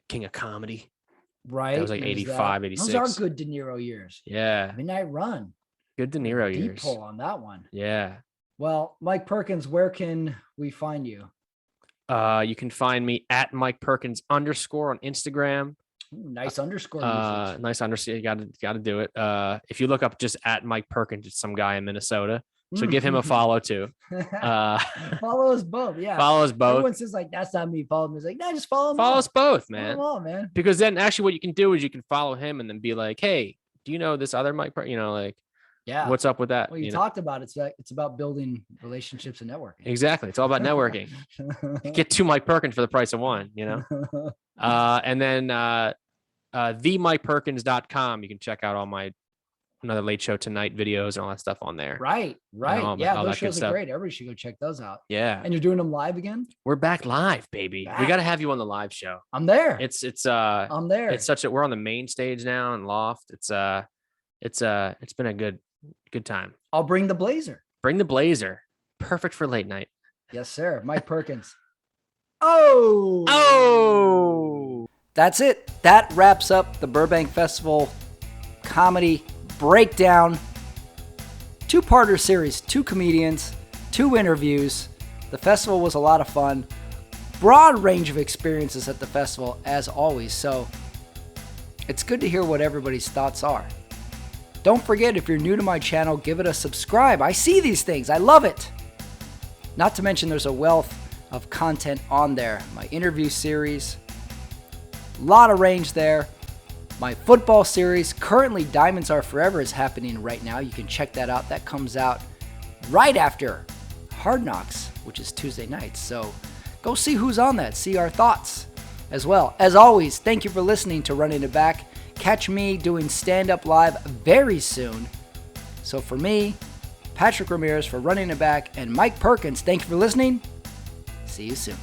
King of Comedy. Right. That was like 85, 86. Those are good De Niro years. Yeah. Midnight Run. Good De Niro years. Deep pull on that one. Yeah. Well, Mike Perkins, where can we find you? You can find me at Mike Perkins _ on Instagram. Ooh, nice underscore. Nice underscore. You gotta do it. If you look up just at Mike Perkins, it's some guy in Minnesota. So give him a follow too. Follow us both. Yeah. Follow us both. Everyone says like, that's not me. Follow me. It's like, no, just follow me. Follow us both, man. Follow them all, man. Because then actually what you can do is you can follow him and then be like, hey, do you know this other Mike? Like, yeah, what's up with that? Well, you talked about it. It's about building relationships and networking. Exactly. It's all about networking. Get 2 Mike Perkins for the price of 1, and then themikeperkins.com. You can check out all my Another Late Show Tonight videos and all that stuff on there. Right. All Yeah, those that shows are great. Everybody should go check those out. Yeah. And you're doing them live again? We're back live, baby. We got to have you on the live show. I'm there. I'm there. It's such we're on the main stage now in Loft. It's been a good time. I'll bring the blazer. Bring the blazer. Perfect for late night. Yes, sir. Mike Perkins. Oh. That's it. That wraps up the Burbank Festival comedy breakdown. 2-parter series, 2 comedians, 2 interviews. The festival was a lot of fun. Broad range of experiences at the festival, as always. So it's good to hear what everybody's thoughts are. Don't forget, if you're new to my channel, give it a subscribe. I see these things. I love it. Not to mention there's a wealth of content on there. My interview series, a lot of range there. My football series, currently Diamonds Are Forever, is happening right now. You can check that out. That comes out right after Hard Knocks, which is Tuesday nights. So go see who's on that. See our thoughts as well. As always, thank you for listening to Running It Back. Catch me doing stand-up live very soon. So for me, Patrick Ramirez for Running It Back, and Mike Perkins, thank you for listening. See you soon.